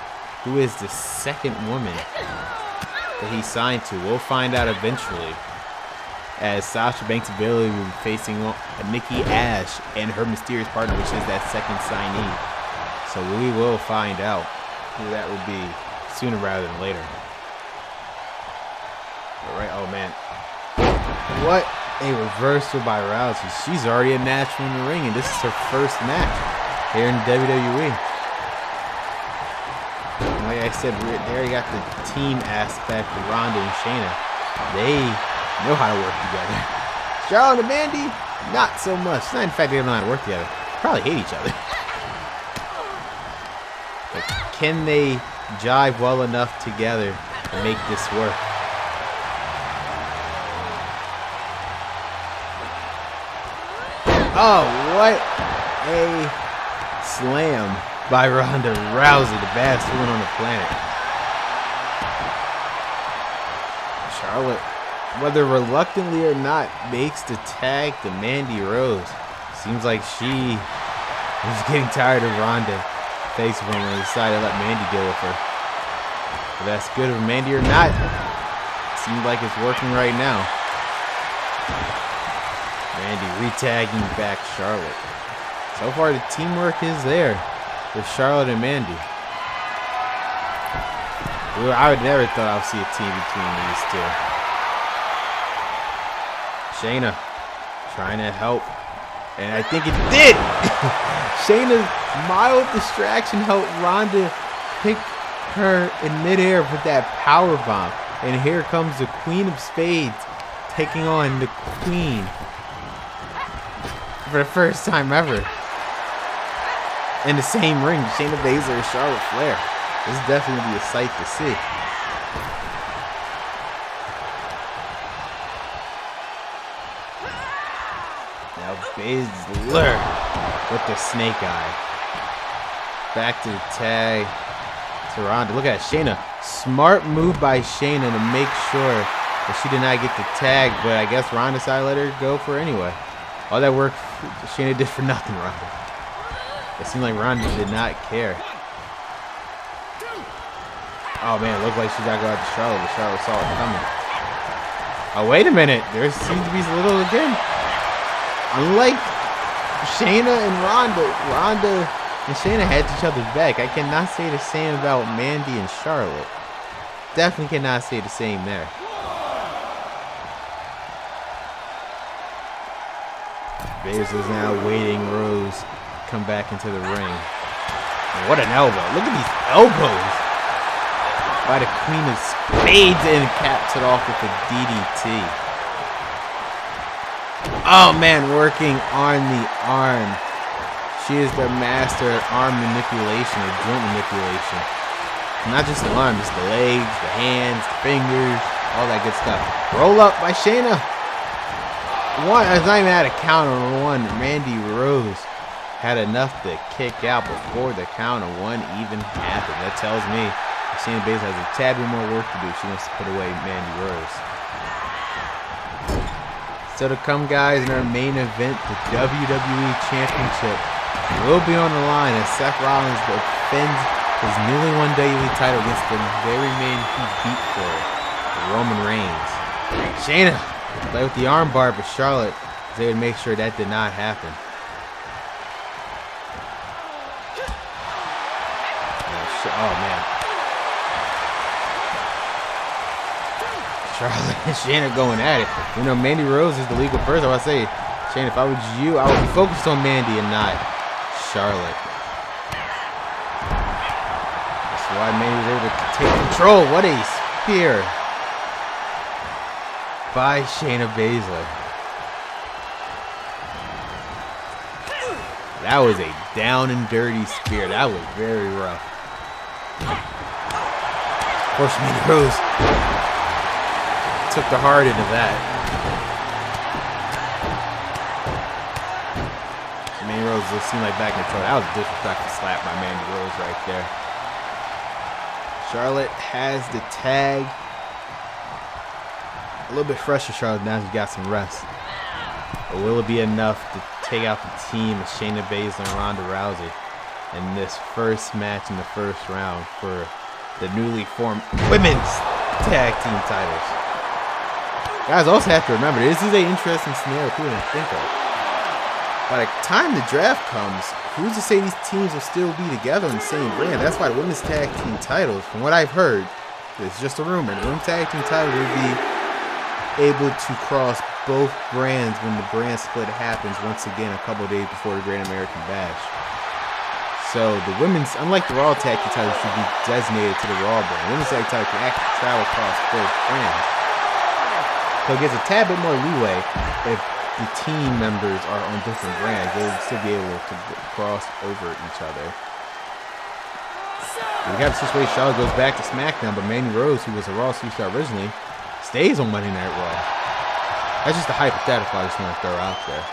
who is the second woman that he signed to. We'll find out eventually, as Sasha Banks and Bayley will be facing Nikki Ash and her mysterious partner, which is that second signee. So we will find out who that will be sooner rather than later. All right, oh man, what a reversal by Rousey. She's already a natural in the ring, and this is her first match here in WWE. And like I said, they already got the team aspect of Ronda and Shayna. They know how to work together. Charlotte and Mandy, not so much. Not in fact they don't know how to work together. Probably hate each other. But can they jive well enough together to make this work? Oh, what a slam by Ronda Rousey, the baddest woman on the planet. Charlotte, whether reluctantly or not, makes the tag to Mandy Rose. Seems like she was getting tired of Ronda facing her and decided to let Mandy deal with her. If that's good of Mandy or not, seems like it's working right now. Mandy re-tagging back Charlotte. So far, the teamwork is there with Charlotte and Mandy. I would never thought I would see a team between these two. Shayna trying to help, and I think it did. Shayna's mild distraction helped Ronda pick her in midair with that power bomb. And here comes the Queen of Spades taking on the Queen for the first time ever in the same ring. Shayna Baszler and Charlotte Flair. This is definitely a sight to see. Now Baszler with the snake eye. Back to the tag to Ronda. Look at that, Shayna. Smart move by Shayna to make sure that she did not get the tag, but I guess Ronda decided to let her go for anyway. All that work Shayna did for nothing, Ronda. It seemed like Ronda did not care. Oh man, it looked like she got to go after Charlotte, but Charlotte saw it coming. Oh, wait a minute. There seems to be a little again. Unlike Shayna and Ronda and Shayna had each other's back. I cannot say the same about Mandy and Charlotte. Definitely cannot say the same there. Baszler's now waiting Rose to come back into the ring. And what an elbow. Look at these elbows by the Queen of Spades, and caps it off with the DDT. Oh man, working on the arm. She is the master at arm manipulation or joint manipulation. Not just the arm, just the legs, the hands, the fingers, all that good stuff. Roll up by Shayna. One, it's not even at a count on one. Mandy Rose had enough to kick out before the count of one even happened. That tells me Shayna Baszler has a tad bit more work to do. She wants to put away Mandy Rose. So to come, guys, in our main event, the WWE Championship will be on the line as Seth Rollins defends his newly won WWE title against the very man he beat for it, Roman Reigns. Shayna played with the armbar, but Charlotte, they would make sure that did not happen. Oh man. Charlotte and Shayna going at it. You know, Mandy Rose is the legal person. I would say, Shayna, if I was you, I would be focused on Mandy and not Charlotte. As why Mandy was able to take control. What a spear by Shayna Baszler. That was a down and dirty spear. That was very rough. Of course, Mandy Rose took the hard end of that. Mandy Rose just seemed like back in control. That was a disrespectful slap by Mandy Rose right there. Charlotte has the tag. A little bit fresh for Charlotte now she's got some rest. But will it be enough to take out the team of Shayna Baszler and Ronda Rousey in this first match in the first round for the newly formed women's tag team titles? Guys, also have to remember, this is an interesting scenario people didn't think of. By the time the draft comes, who's to say these teams will still be together in the same brand? That's why the women's tag team titles, from what I've heard, it's just a rumor, the women's tag team title will be able to cross both brands when the brand split happens once again a couple days before the Great American Bash. So the women's, unlike the Raw tag team title, should be designated to the Raw brand. Women's tag title can actually travel across both brands. So it gives a tad bit more leeway if the team members are on different brands. They'll still be able to cross over each other. We have a situation, Charlotte goes back to SmackDown, but Mandy Rose, who was a Raw superstar originally, stays on Monday Night Raw. That's just a hypothetical I just want to throw out there.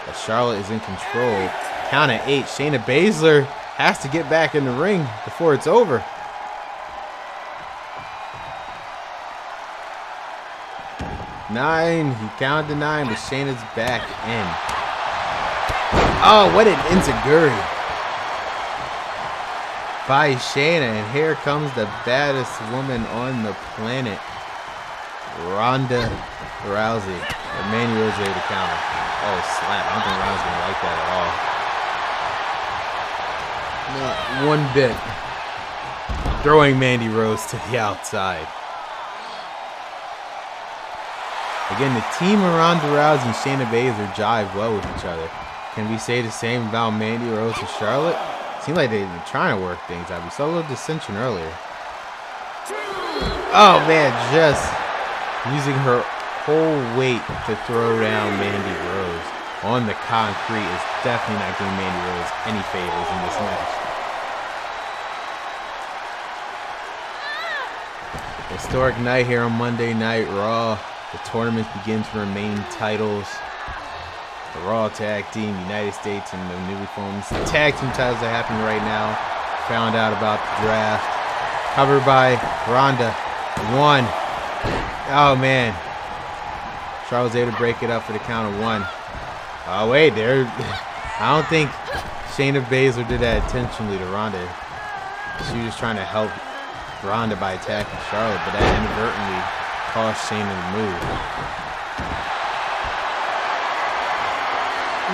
But Charlotte is in control. Count at 8. Shayna Baszler has to get back in the ring before it's over. Nine. He counted to 9, but Shayna's back in. Oh, what an enziguri by Shayna. And here comes the baddest woman on the planet, Ronda Rousey. And Mandy Rose able to counter. Oh, slap. I don't think Ronda's going to like that at all. Not one bit. Throwing Mandy Rose to the outside. Again, the team of Ronda Rousey and Shayna Baszler jive well with each other. Can we say the same about Mandy Rose and Charlotte? Seemed like they've been trying to work things out. We saw a little dissension earlier. Oh man, just using her whole weight to throw down Mandy Rose on the concrete is definitely not doing Mandy Rose any favors in this match. Historic night here on Monday Night Raw. The tournament begins for remaining titles. The Raw Tag Team, United States, and the newly formed tag team titles that happen right now. Found out about the draft. Covered by Ronda. 1. Oh man. Charlotte was able to break it up for the count of 1. Oh wait, there. I don't think Shayna Baszler did that intentionally to Ronda. She was just trying to help Ronda by attacking Charlotte, but that inadvertently cost Shayna the move.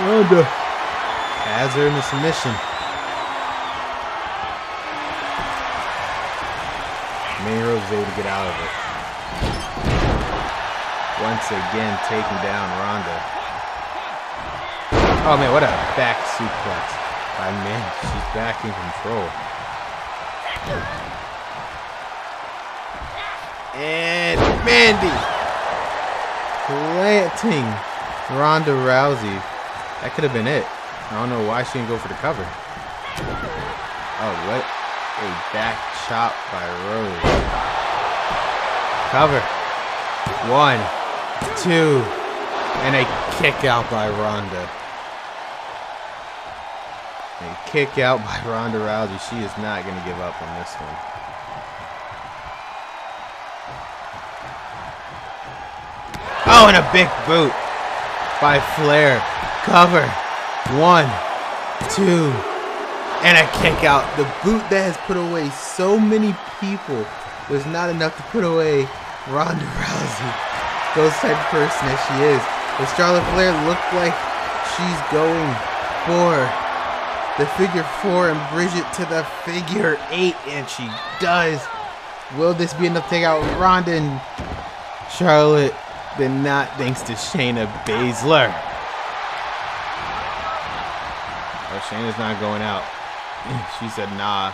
Ronda has her in the submission. Mandy Rose is able to get out of it. Once again, taking down Ronda. Oh man, what a back suplex by Mandy. She's back in control. And Mandy planting Ronda Rousey. That could have been it. I don't know why she didn't go for the cover. Oh, what a back chop by Rose. Cover. 1, 2, and a kick out by Ronda. A kick out by Ronda Rousey. She is not going to give up on this one. Oh, and a big boot by Flair. Cover. 1, 2, and a kick out. The boot that has put away so many people was not enough to put away Ronda Rousey. Ghost type of person that she is. But Charlotte Flair looked like she's going for the figure 4 and bridge it to the figure 8, and she does. Will this be enough to take out Ronda and Charlotte? Then not, thanks to Shayna Baszler. Oh, Shayna's not going out. She said nah.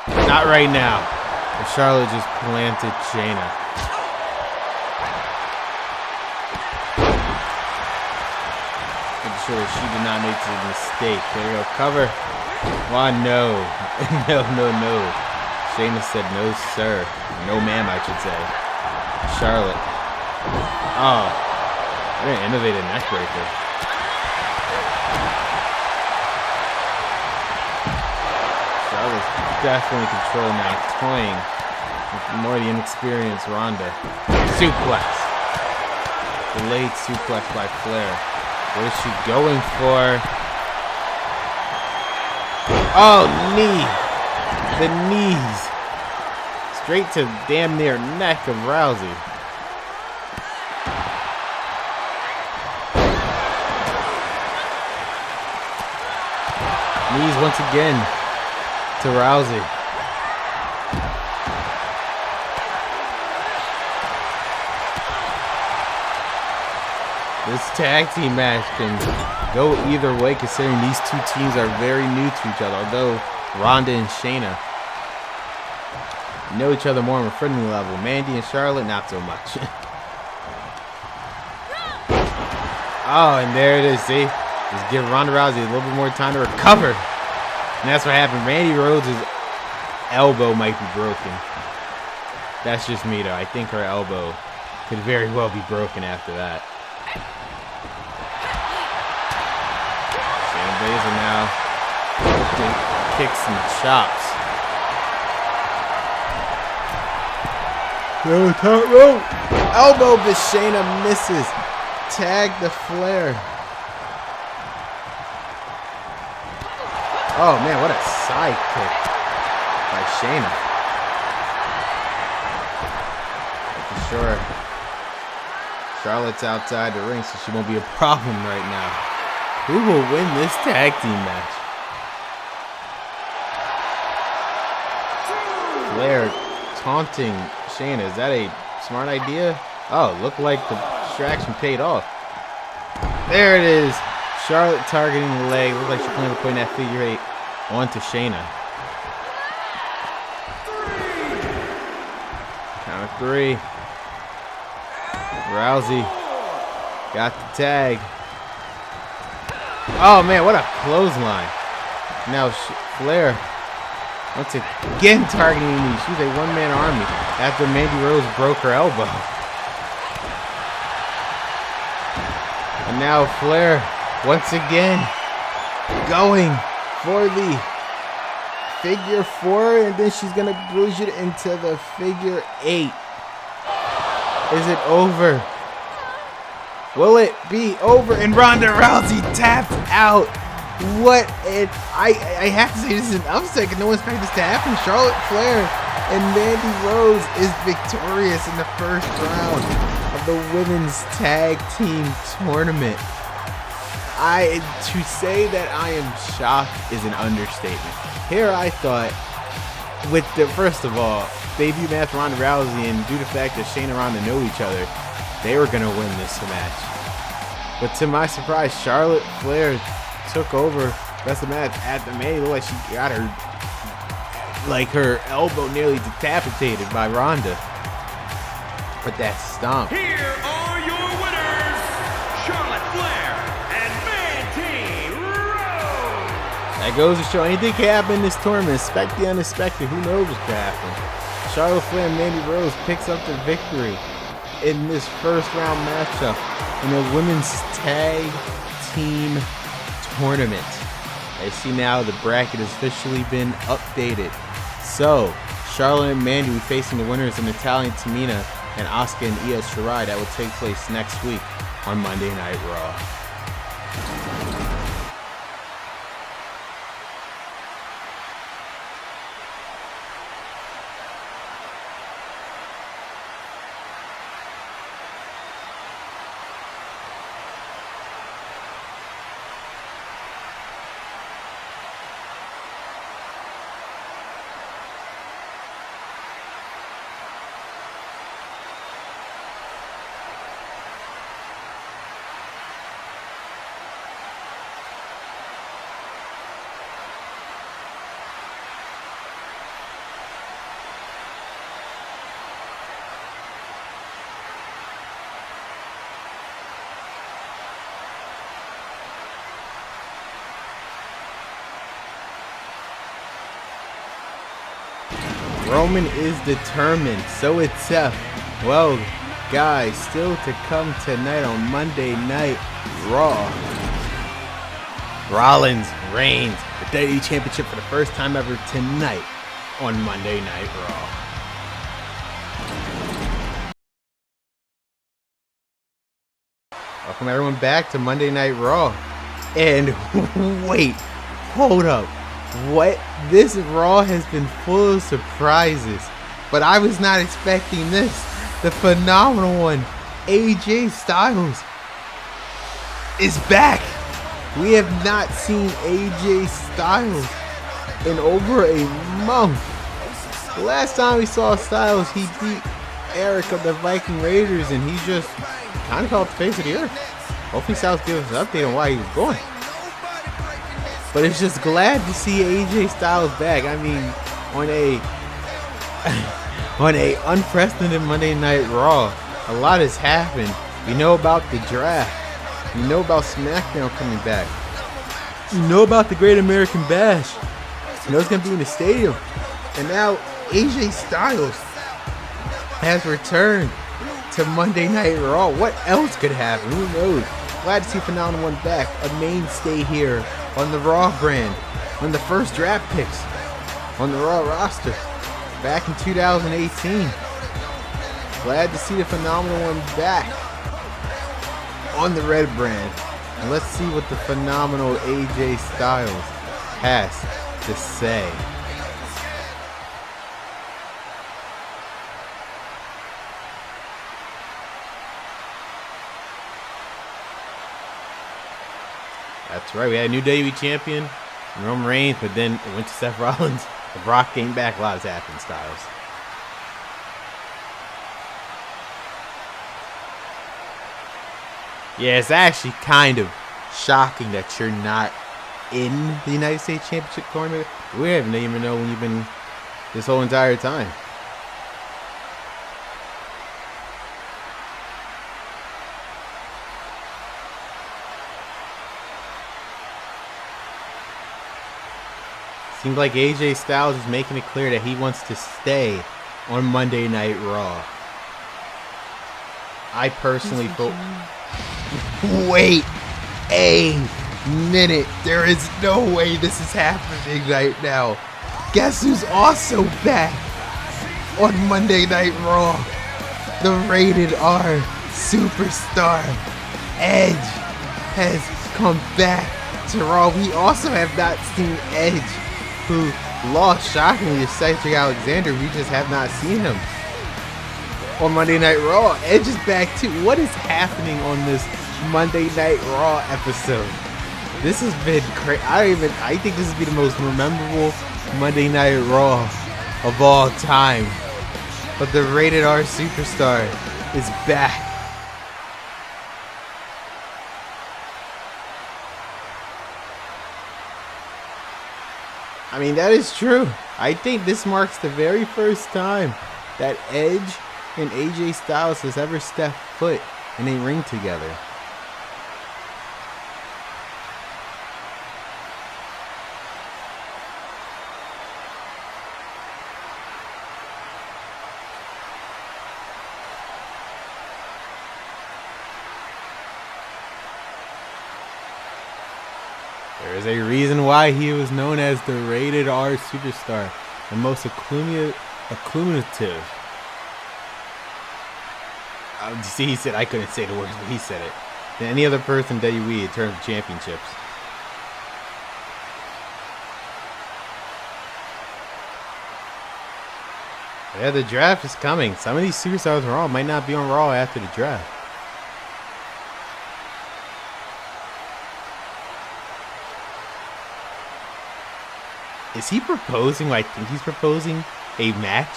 Not right now. And Charlotte just planted Shayna. Making sure that she did not make the mistake. There you go. Cover. Why no? No. Shayna said no, sir. No, ma'am, I should say. Charlotte. Oh. They're going to innovate a neck breaker. Charlotte's definitely controlling now, toying with more the inexperienced Ronda. Suplex. Delayed suplex by Flair. What is she going for? Oh, knee. The knees. Straight to damn near neck of Rousey. Knees once again to Rousey. This tag team match can go either way, considering these two teams are very new to each other. Although Ronda and Shayna know each other more on a friendly level. Mandy and Charlotte, not so much. Oh, and there it is. See? Just give Ronda Rousey a little bit more time to recover. And that's what happened. Mandy Rhodes' elbow might be broken. That's just me, though. I think her elbow could very well be broken after that. Shayna Baszler now kicks and chops. No, top rope. Elbow, but Shayna misses. Tag the Flair. Oh man, what a side kick by Shayna. Making sure Charlotte's outside the ring, so she won't be a problem right now. Who will win this tag team match? Flair taunting Shayna. Is that a smart idea? Oh, looked like the distraction paid off. There it is. Charlotte targeting the leg. Looks like she's planning on putting that figure 8 onto Shayna. Count of 3. Rousey got the tag. Oh man, what a clothesline. Now Flair once again targeting me. She's a one-man army after Mandy Rose broke her elbow. And now Flair once again going for the figure 4, and then she's gonna bridge it into the figure 8. Is it over? Will it be over? And Ronda Rousey tapped out. What an I have to say, this is an upset. No one expected this to happen. Charlotte Flair and Mandy Rose is victorious in the first round of the women's tag team tournament. To say that I am shocked is an understatement. Here I thought, with the first of all, debut match Ronda Rousey, and due to the fact that Shayna and Ronda know each other, they were gonna win this match. But to my surprise, Charlotte Flair took over the rest of the match. At the main, it looked like she got her, like her elbow nearly decapitated by Ronda. But that stomp. Here are your winners, Charlotte Flair and Mandy Rose. That goes to show anything can happen in this tournament. Expect the unexpected. Who knows what can happen? Charlotte Flair and Mandy Rose picks up the victory in this first round matchup in the women's tag team tournament. As you see now, the bracket has officially been updated. So, Charlotte and Mandy will be facing the winners in Italian Tamina and Asuka and Io Shirai. That will take place next week on Monday Night Raw. Roman is determined. So it's Seth. Well, guys, still to come tonight on Monday Night Raw. Rollins reigns the WWE Championship for the first time ever tonight on Monday Night Raw. Welcome everyone back to Monday Night Raw. And wait, hold up. What? This Raw has been full of surprises, but I was not expecting this. The phenomenal one, AJ Styles, is back. We have not seen AJ Styles in over a month. The last time we saw Styles, he beat Eric of the Viking Raiders, and he just kind of fell off the face of the earth. Hopefully Styles gives us an update on why he was going. But it's just glad to see AJ Styles back. I mean, on a unprecedented Monday Night Raw, a lot has happened. We know about the draft. We know about SmackDown coming back. We know about the Great American Bash. You know it's going to be in the stadium. And now AJ Styles has returned to Monday Night Raw. What else could happen? Who knows? Glad to see Phenomenal One back. A mainstay here on the Raw brand. One of the first draft picks on the Raw roster back in 2018. Glad to see the Phenomenal One back on the red brand. And let's see what the phenomenal AJ Styles has to say. That's right, we had a new WWE champion, Roman Reigns, but then it went to Seth Rollins. The Brock came back. A lot has happened, Styles. Yeah, it's actually kind of shocking that you're not in the United States Championship tournament. We haven't even know when you've been this whole entire time. Seems like AJ Styles is making it clear that he wants to stay on Monday Night Raw. I personally feel... Wait a minute. There is no way this is happening right now. Guess who's also back on Monday Night Raw? The Rated R Superstar. Edge has come back to Raw. We also have not seen Edge, who lost shockingly to Cedric Alexander. We just have not seen him on Monday Night Raw. Edge is back too. What is happening on this Monday Night Raw episode? This has been crazy. I think this will be the most memorable Monday Night Raw of all time. But the Rated R Superstar is back. I mean, that is true. I think this marks the very first time that Edge and AJ Styles has ever stepped foot in a ring together. There is a reason why he was known as the Rated R Superstar, the most accumulative. See, he said I couldn't say the words, but he said it. Than any other person in WWE in terms of championships. Yeah, the draft is coming. Some of these superstars on Raw might not be on Raw after the draft. Is he proposing? I think he's proposing a match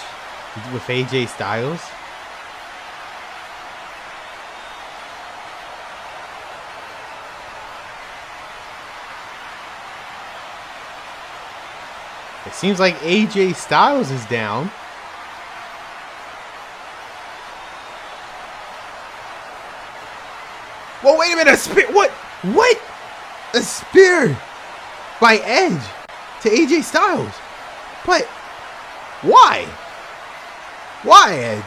with AJ Styles. It seems like AJ Styles is down. Whoa, wait a minute, a spear, what? What? A spear by Edge to AJ Styles. But why? Why, Edge?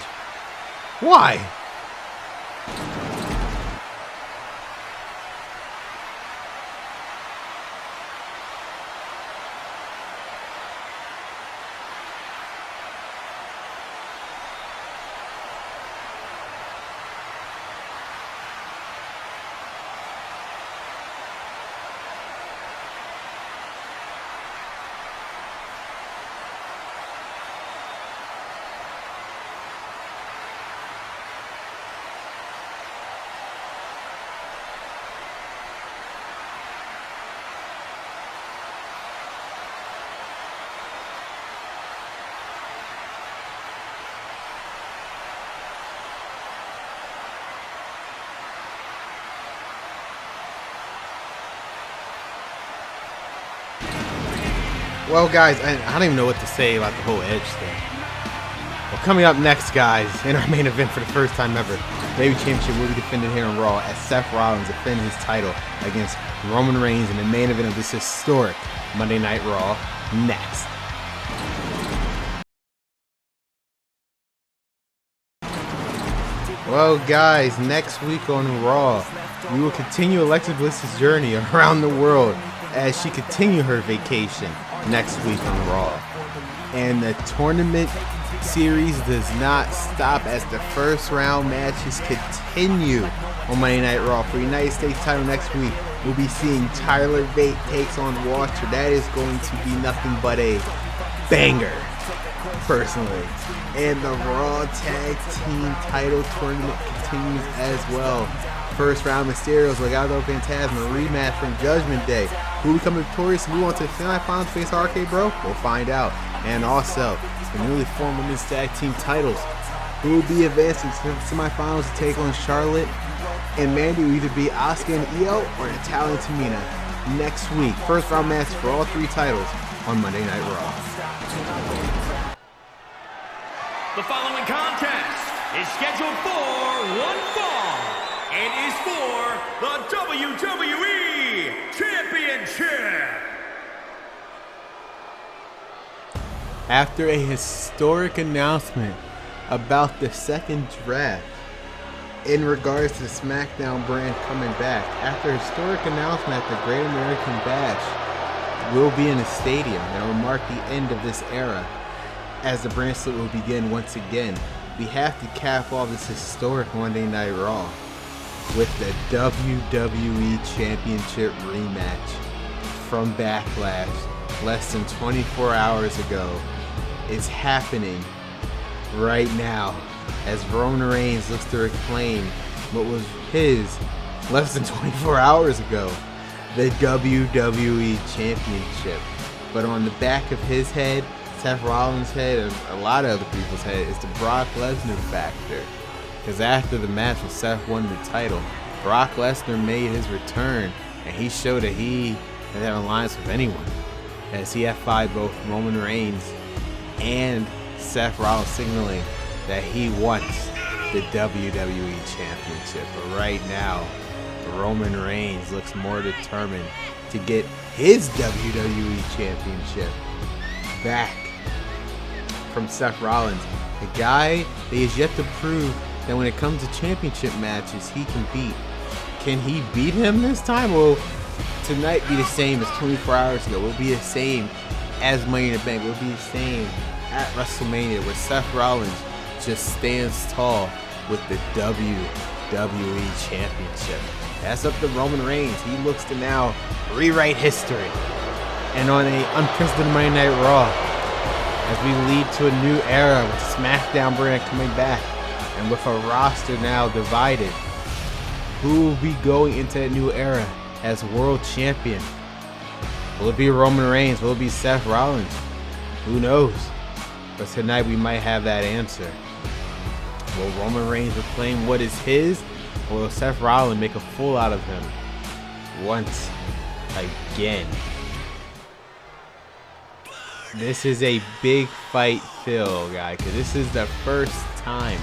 Why? Well, guys, I don't even know what to say about the whole Edge thing. Well, coming up next, guys, in our main event for the first time ever, WWE Championship will be defended here on Raw as Seth Rollins defends his title against Roman Reigns in the main event of this historic Monday Night Raw next. Well, guys, next week on Raw, we will continue Alexa Bliss's journey around the world as she continues her vacation next week on Raw. And the tournament series does not stop as the first round matches continue on Monday Night Raw. For United States title next week, we'll be seeing Tyler Bate takes on Walter. That is going to be nothing but a banger, personally. And the Raw Tag Team title tournament continues as well. First round Mysterios, Legado Fantasma, rematch from Judgment Day. Who will become victorious and move on to the semifinals face RK Bro? We'll find out. And also, the newly formed women's tag team titles. Who will be advancing to the semifinals to take on Charlotte and Mandy? Will either be Asuka and Io or Natalia and Tamina next week. First round match for all three titles on Monday Night Raw. The following contest is scheduled for one fall and is for the WWE Championship. After a historic announcement about the second draft in regards to the SmackDown brand coming back, after a historic announcement that the Great American Bash will be in a stadium that will mark the end of this era, as the brand split will begin once again, we have to cap off this historic Monday Night Raw with the WWE Championship rematch from Backlash less than 24 hours ago. It's happening right now as Roman Reigns looks to reclaim what was his less than 24 hours ago, the WWE Championship. But on the back of his head, Seth Rollins' head, and a lot of other people's head, is the Brock Lesnar factor. Because after the match when Seth won the title, Brock Lesnar made his return, and he showed that he had an alliance with anyone, as he F5'd both Roman Reigns and Seth Rollins, signaling that he wants the WWE Championship. But right now, Roman Reigns looks more determined to get his WWE Championship back from Seth Rollins, a guy that is yet to prove that when it comes to championship matches, he can beat. Can he beat him this time? Will tonight be the same as 24 hours ago? Will it be the same as Money in the Bank? Will it be the same at WrestleMania, where Seth Rollins just stands tall with the WWE Championship? That's up to Roman Reigns. He looks to now rewrite history. And on a unprecedented Monday Night Raw, as we lead to a new era with SmackDown brand coming back, and with a roster now divided, who will be going into that new era as world champion? Will it be Roman Reigns? Will it be Seth Rollins? Who knows? But tonight we might have that answer. Will Roman Reigns reclaim what is his, or will Seth Rollins make a fool out of him once again? This is a big fight, Phil, guy, because this is the first time,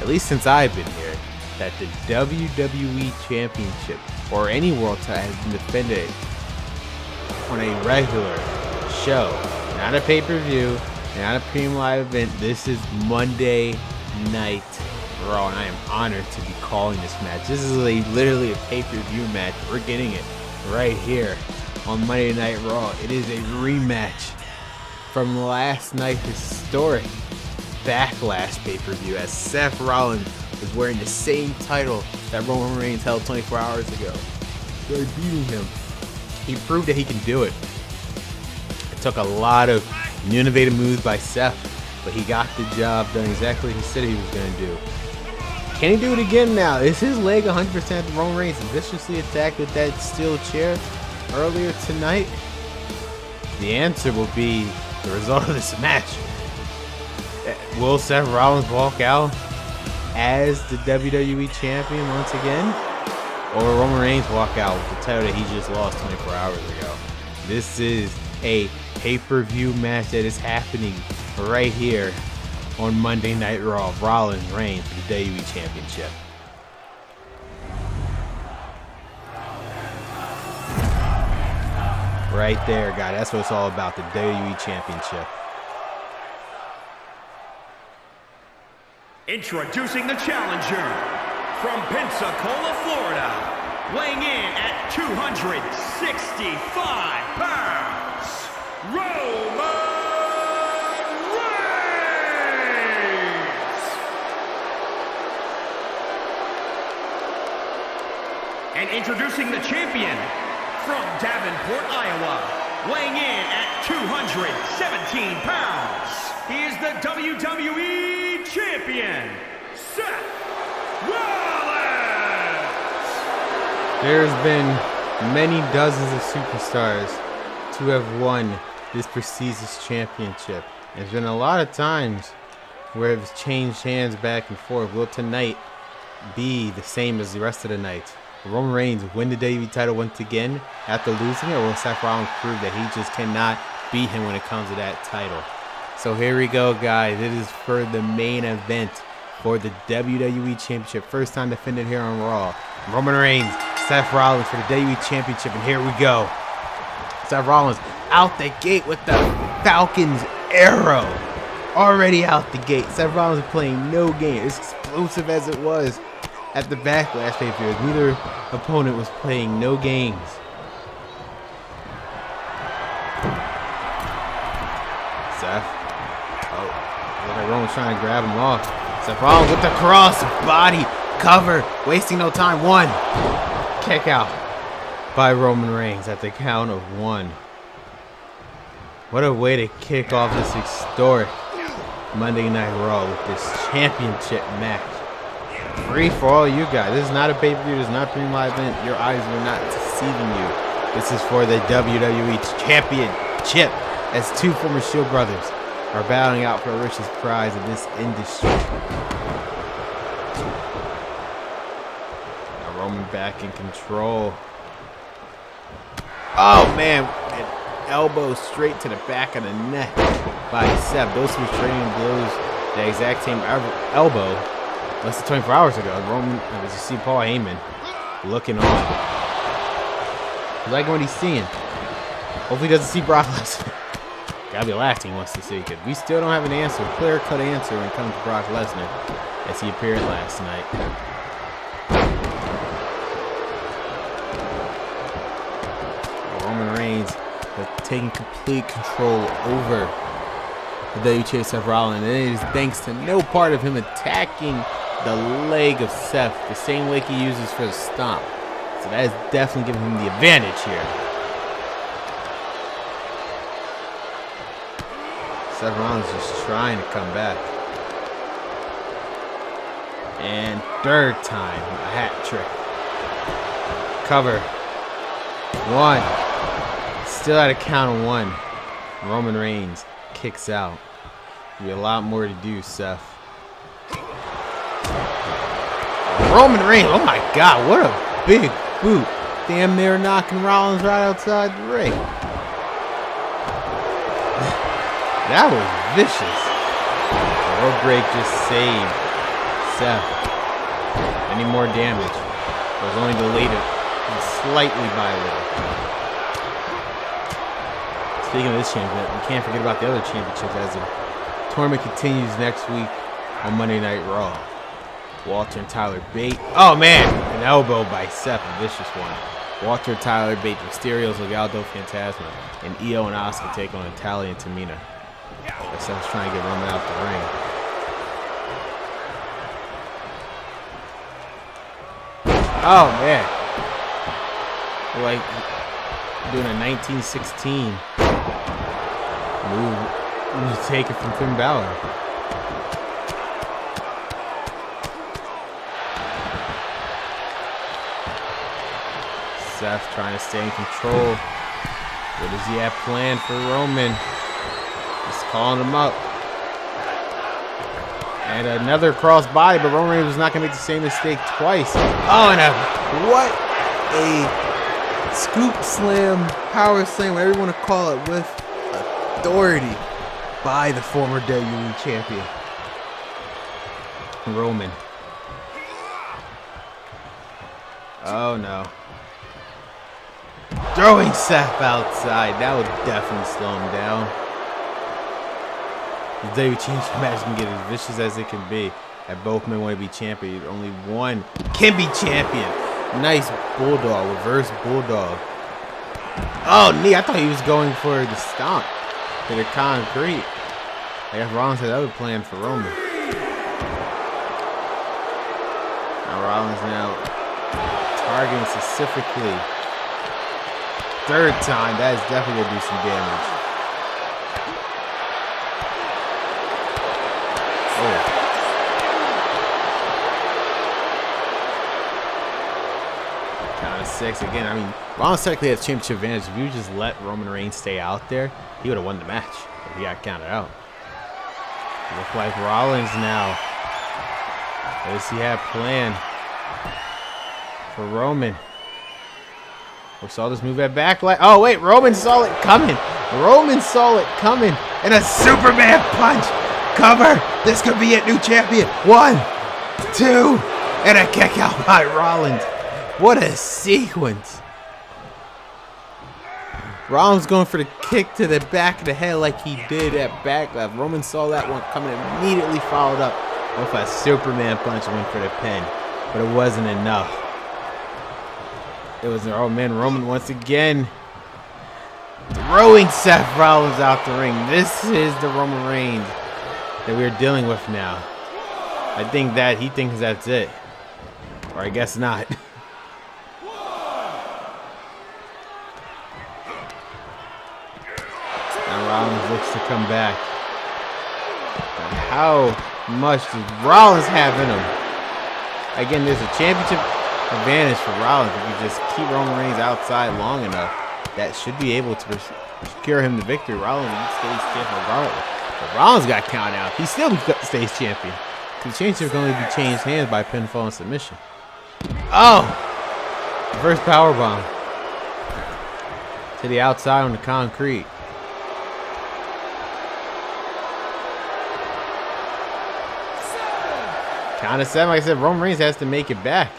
at least since I've been here, that the WWE Championship or any world title has been defended on a regular show, not a pay-per-view, Not a premium live event. This is Monday Night Raw, and I am honored to be calling this match. This is literally a pay-per-view match. We're getting it right here on Monday Night Raw. It is a rematch from last night's historic Backlash pay-per-view, as Seth Rollins was wearing the same title that Roman Reigns held 24 hours ago. They're beating him. He proved that he can do it. It took a lot of new innovative moves by Seth, but he got the job done exactly what he said he was going to do. Can he do it again now? Is his leg 100% to Roman Reigns viciously attacked with that steel chair earlier tonight? The answer will be the result of this match. Will Seth Rollins walk out as the WWE champion once again? Or will Roman Reigns walk out with the title that he just lost 24 hours ago? This is a pay-per-view match that is happening right here on Monday Night Raw. Rollins reigns for the WWE Championship. Right there, guys. That's what it's all about, the WWE Championship. Introducing the challenger from Pensacola, Florida, weighing in at 265 pounds, Roman Reigns! And introducing the champion from Davenport, Iowa, weighing in at 217 pounds, he is the WWE Champion, Seth Rollins! There's been many dozens of superstars to have won this prestigious championship. There's been a lot of times where it's changed hands back and forth. Will tonight be the same as the rest of the night? Will Roman Reigns win the WWE title once again after losing it, or will Seth Rollins prove that he just cannot beat him when it comes to that title? So here we go, guys. It is for the main event for the WWE Championship. First time defended here on Raw. Roman Reigns, Seth Rollins for the WWE Championship, and here we go. Seth Rollins out the gate with the Falcon's arrow. Already out the gate. Seth Rollins playing no game. As explosive as it was at the Backlash pay-per-view, neither opponent was playing no games. Seth. Oh, look like Roman's trying to grab him off. Seth Rollins with the cross body cover, wasting no time. One. Kick out by Roman Reigns at the count of one. What a way to kick off this historic Monday Night Raw with this championship match. Free for all you guys. This is not a pay-per-view. This is not a premium live event. Your eyes are not deceiving you. This is for the WWE Championship, as two former Shield brothers are battling out for the richest prize of this industry. Now Roman back in control. Oh man, an elbow straight to the back of the neck by Seth. Those two trading blows, the exact same elbow less than 24 hours ago. Roman, as you see Paul Heyman looking on. He's liking what he's seeing. Hopefully he doesn't see Brock Lesnar. Gotta be the last thing he wants to see, because we still don't have an answer, a clear-cut answer when it comes to Brock Lesnar, as he appeared last night. Roman Reigns taking complete control over the WWE Seth Rollins, and it is thanks to no part of him attacking the leg of Seth, the same leg he uses for the stomp. So that is definitely giving him the advantage here. Seth Rollins just trying to come back. And third time, a hat trick. Cover. One. Still at a count of one. Roman Reigns kicks out. There'll be a lot more to do, Seth. Roman Reigns, oh my God, what a big boot. Damn near knocking Rollins right outside the ring. That was vicious. The rope break just saved Seth. Any more damage? It was only delayed slightly by a little. Speaking of this championship, we can't forget about the other championships as the tournament continues next week on Monday Night Raw. Walter and Tyler Bate. Oh man, an elbow by Seth, a vicious one. Walter, Tyler Bate, Mysterio's Legado Fantasma, and Io and Asuka take on Natalya and Tamina. Seth's trying to get Roman out the ring. Oh man, they're like doing a 1916 move. Take it from Finn Balor. Seth trying to stay in control. What does he have planned for Roman? Just calling him up. And another crossbody, but Roman Reigns was not going to make the same mistake twice. Oh, and what a scoop slam, power slam, whatever you want to call it, with authority by the former WWE champion, Roman. Oh, no. Throwing Seth outside. That would definitely slow him down. The WWE Championship match can get as vicious as it can be. And both men want to be champion. Only one can be champion. Nice bulldog. Reverse bulldog. Oh, knee. I thought he was going for the stomp. To the concrete. I guess Rollins had other plan for Roman. Now Rollins now targeting specifically. Third time, that is definitely going to do some damage. Oh. Count of 6 again. I mean, Rollins technically has championship advantage. If you just let Roman Reigns stay out there, he would have won the match if he got counted out. Look like Rollins now. What does he have planned for Roman? We saw this move at Backlash. Oh, wait. Roman saw it coming. Roman saw it coming. And a Superman punch. Cover. This could be it. New champion. 1, 2. And a kick out by Rollins. What a sequence. Rollins going for the kick to the back of the head like he did at Backlash. Roman saw that one coming, immediately followed up with a Superman punch and went for the pin. But it wasn't enough. It was, oh man, Roman once again throwing Seth Rollins out the ring. This is the Roman Reigns that we're dealing with now. I think that he thinks that's it. Or I guess not. Now Rollins looks to come back. And how much does Rollins have in him? Again, there's a championship advantage for Rollins. If you just keep Roman Reigns outside long enough, that should be able to secure him the victory. Rollins stays champion regardless. But Rollins got counted out. He still stays champion. The championship can only be changed hands by pinfall and submission. Oh! Reverse powerbomb to the outside on the concrete. Count of 7. Like I said, Roman Reigns has to make it back.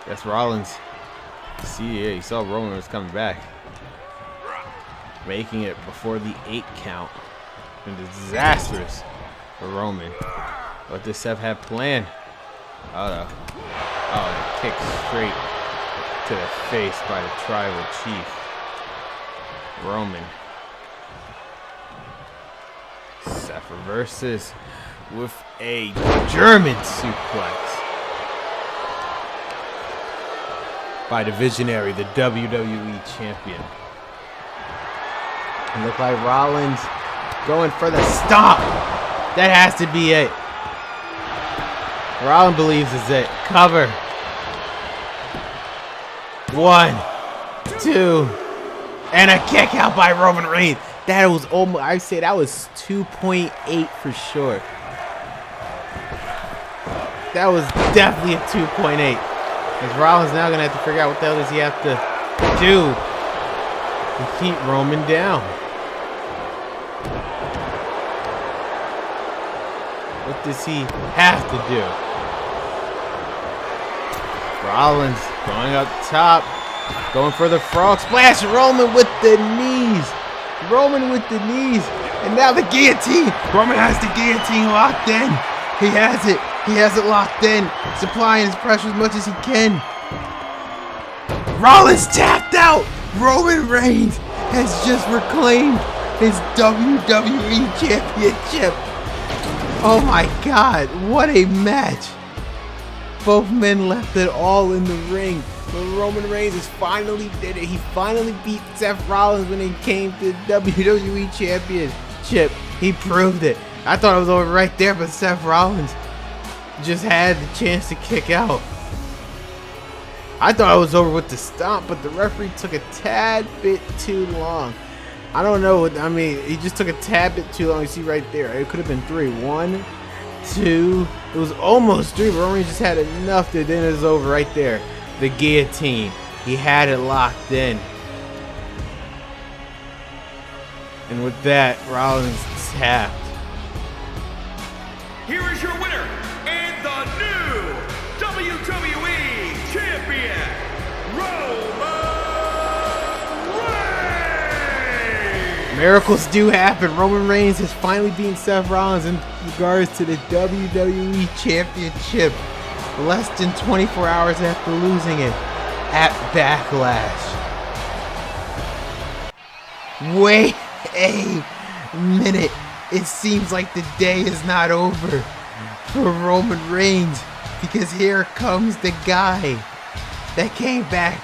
That's Rollins. See, yeah, you saw Roman was coming back. Making it before the 8 count. And disastrous for Roman. What does Seth have planned? Oh, no. Oh, the kick straight to the face by the tribal chief. Roman. Seth reverses with a German suplex by the visionary, the WWE champion. And look like Rollins going for the stomp. That has to be it. Rollins believes it's it. Cover. 1, 2, and a kick out by Roman Reigns. That was almost, I say that was 2.8 for sure. That was definitely a 2.8. Because Rollins now going to have to figure out what the hell does he have to do to keep Roman down. What does he have to do? Rollins going up top. Going for the frog splash. Roman with the knees. Roman with the knees. And now the guillotine. Roman has the guillotine locked in. He has it. He has it locked in. Supplying his pressure as much as he can. Rollins tapped out. Roman Reigns has just reclaimed his WWE Championship. Oh my God, what a match. Both men left it all in the ring. But Roman Reigns has finally did it. He finally beat Seth Rollins when it came to WWE Championship. He proved it. I thought it was over right there, but Seth Rollins just had the chance to kick out. I thought it was over with the stomp, but the referee took a tad bit too long. I don't know. I mean, he just took a tad bit too long. You see right there. It could have been 3. 1, 2. It was almost 3, but Roman just had enough to then it was over right there. The guillotine. He had it locked in. And with that, Rollins tapped. Here is your winner and the new WWE Champion, Roman Reigns! Miracles do happen. Roman Reigns has finally beaten Seth Rollins in regards to the WWE Championship. Less than 24 hours after losing it at Backlash. Wait a minute. It seems like the day is not over for Roman Reigns, because here comes the guy that came back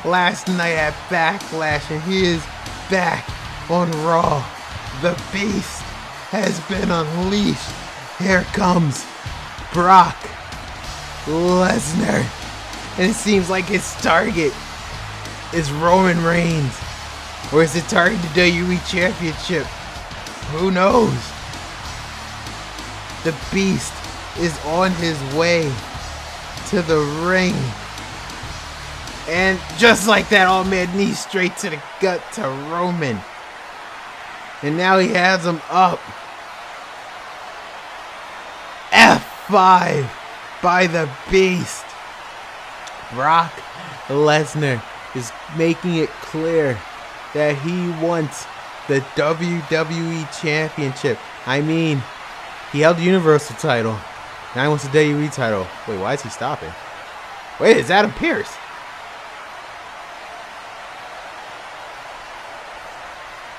last night at Backlash, and he is back on Raw. The Beast has been unleashed. Here comes Brock Lesnar, and it seems like his target is Roman Reigns, or is it target the WWE Championship? Who knows? The Beast is on his way to the ring, and just like that, all man knee straight to the gut to Roman, and now he has him up. F5 by the Beast. Brock Lesnar is making it clear that he wants the WWE Championship. I mean, he held the Universal title. Now he wants the WWE title. Wait, why is he stopping? Wait, it's Adam Pearce.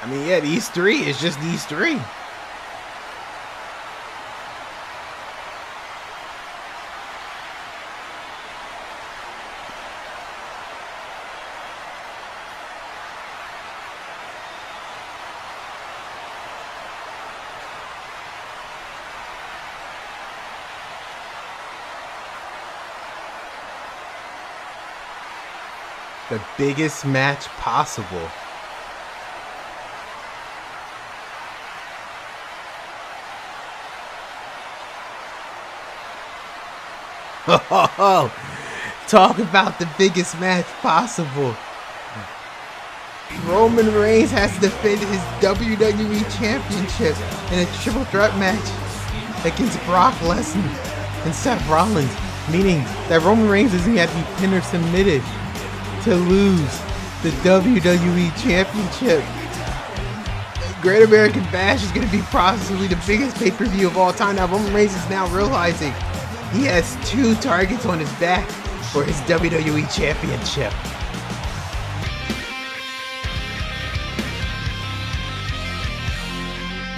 I mean, yeah, these three is just these three. The biggest match possible. Oh, talk about the biggest match possible. Roman Reigns has to defend his WWE Championship in a triple threat match against Brock Lesnar and Seth Rollins, meaning that Roman Reigns doesn't have to be pinned or submitted to lose the WWE Championship. Great American Bash is going to be possibly the biggest pay-per-view of all time. Now Roman Reigns is now realizing he has 2 targets on his back for his WWE Championship.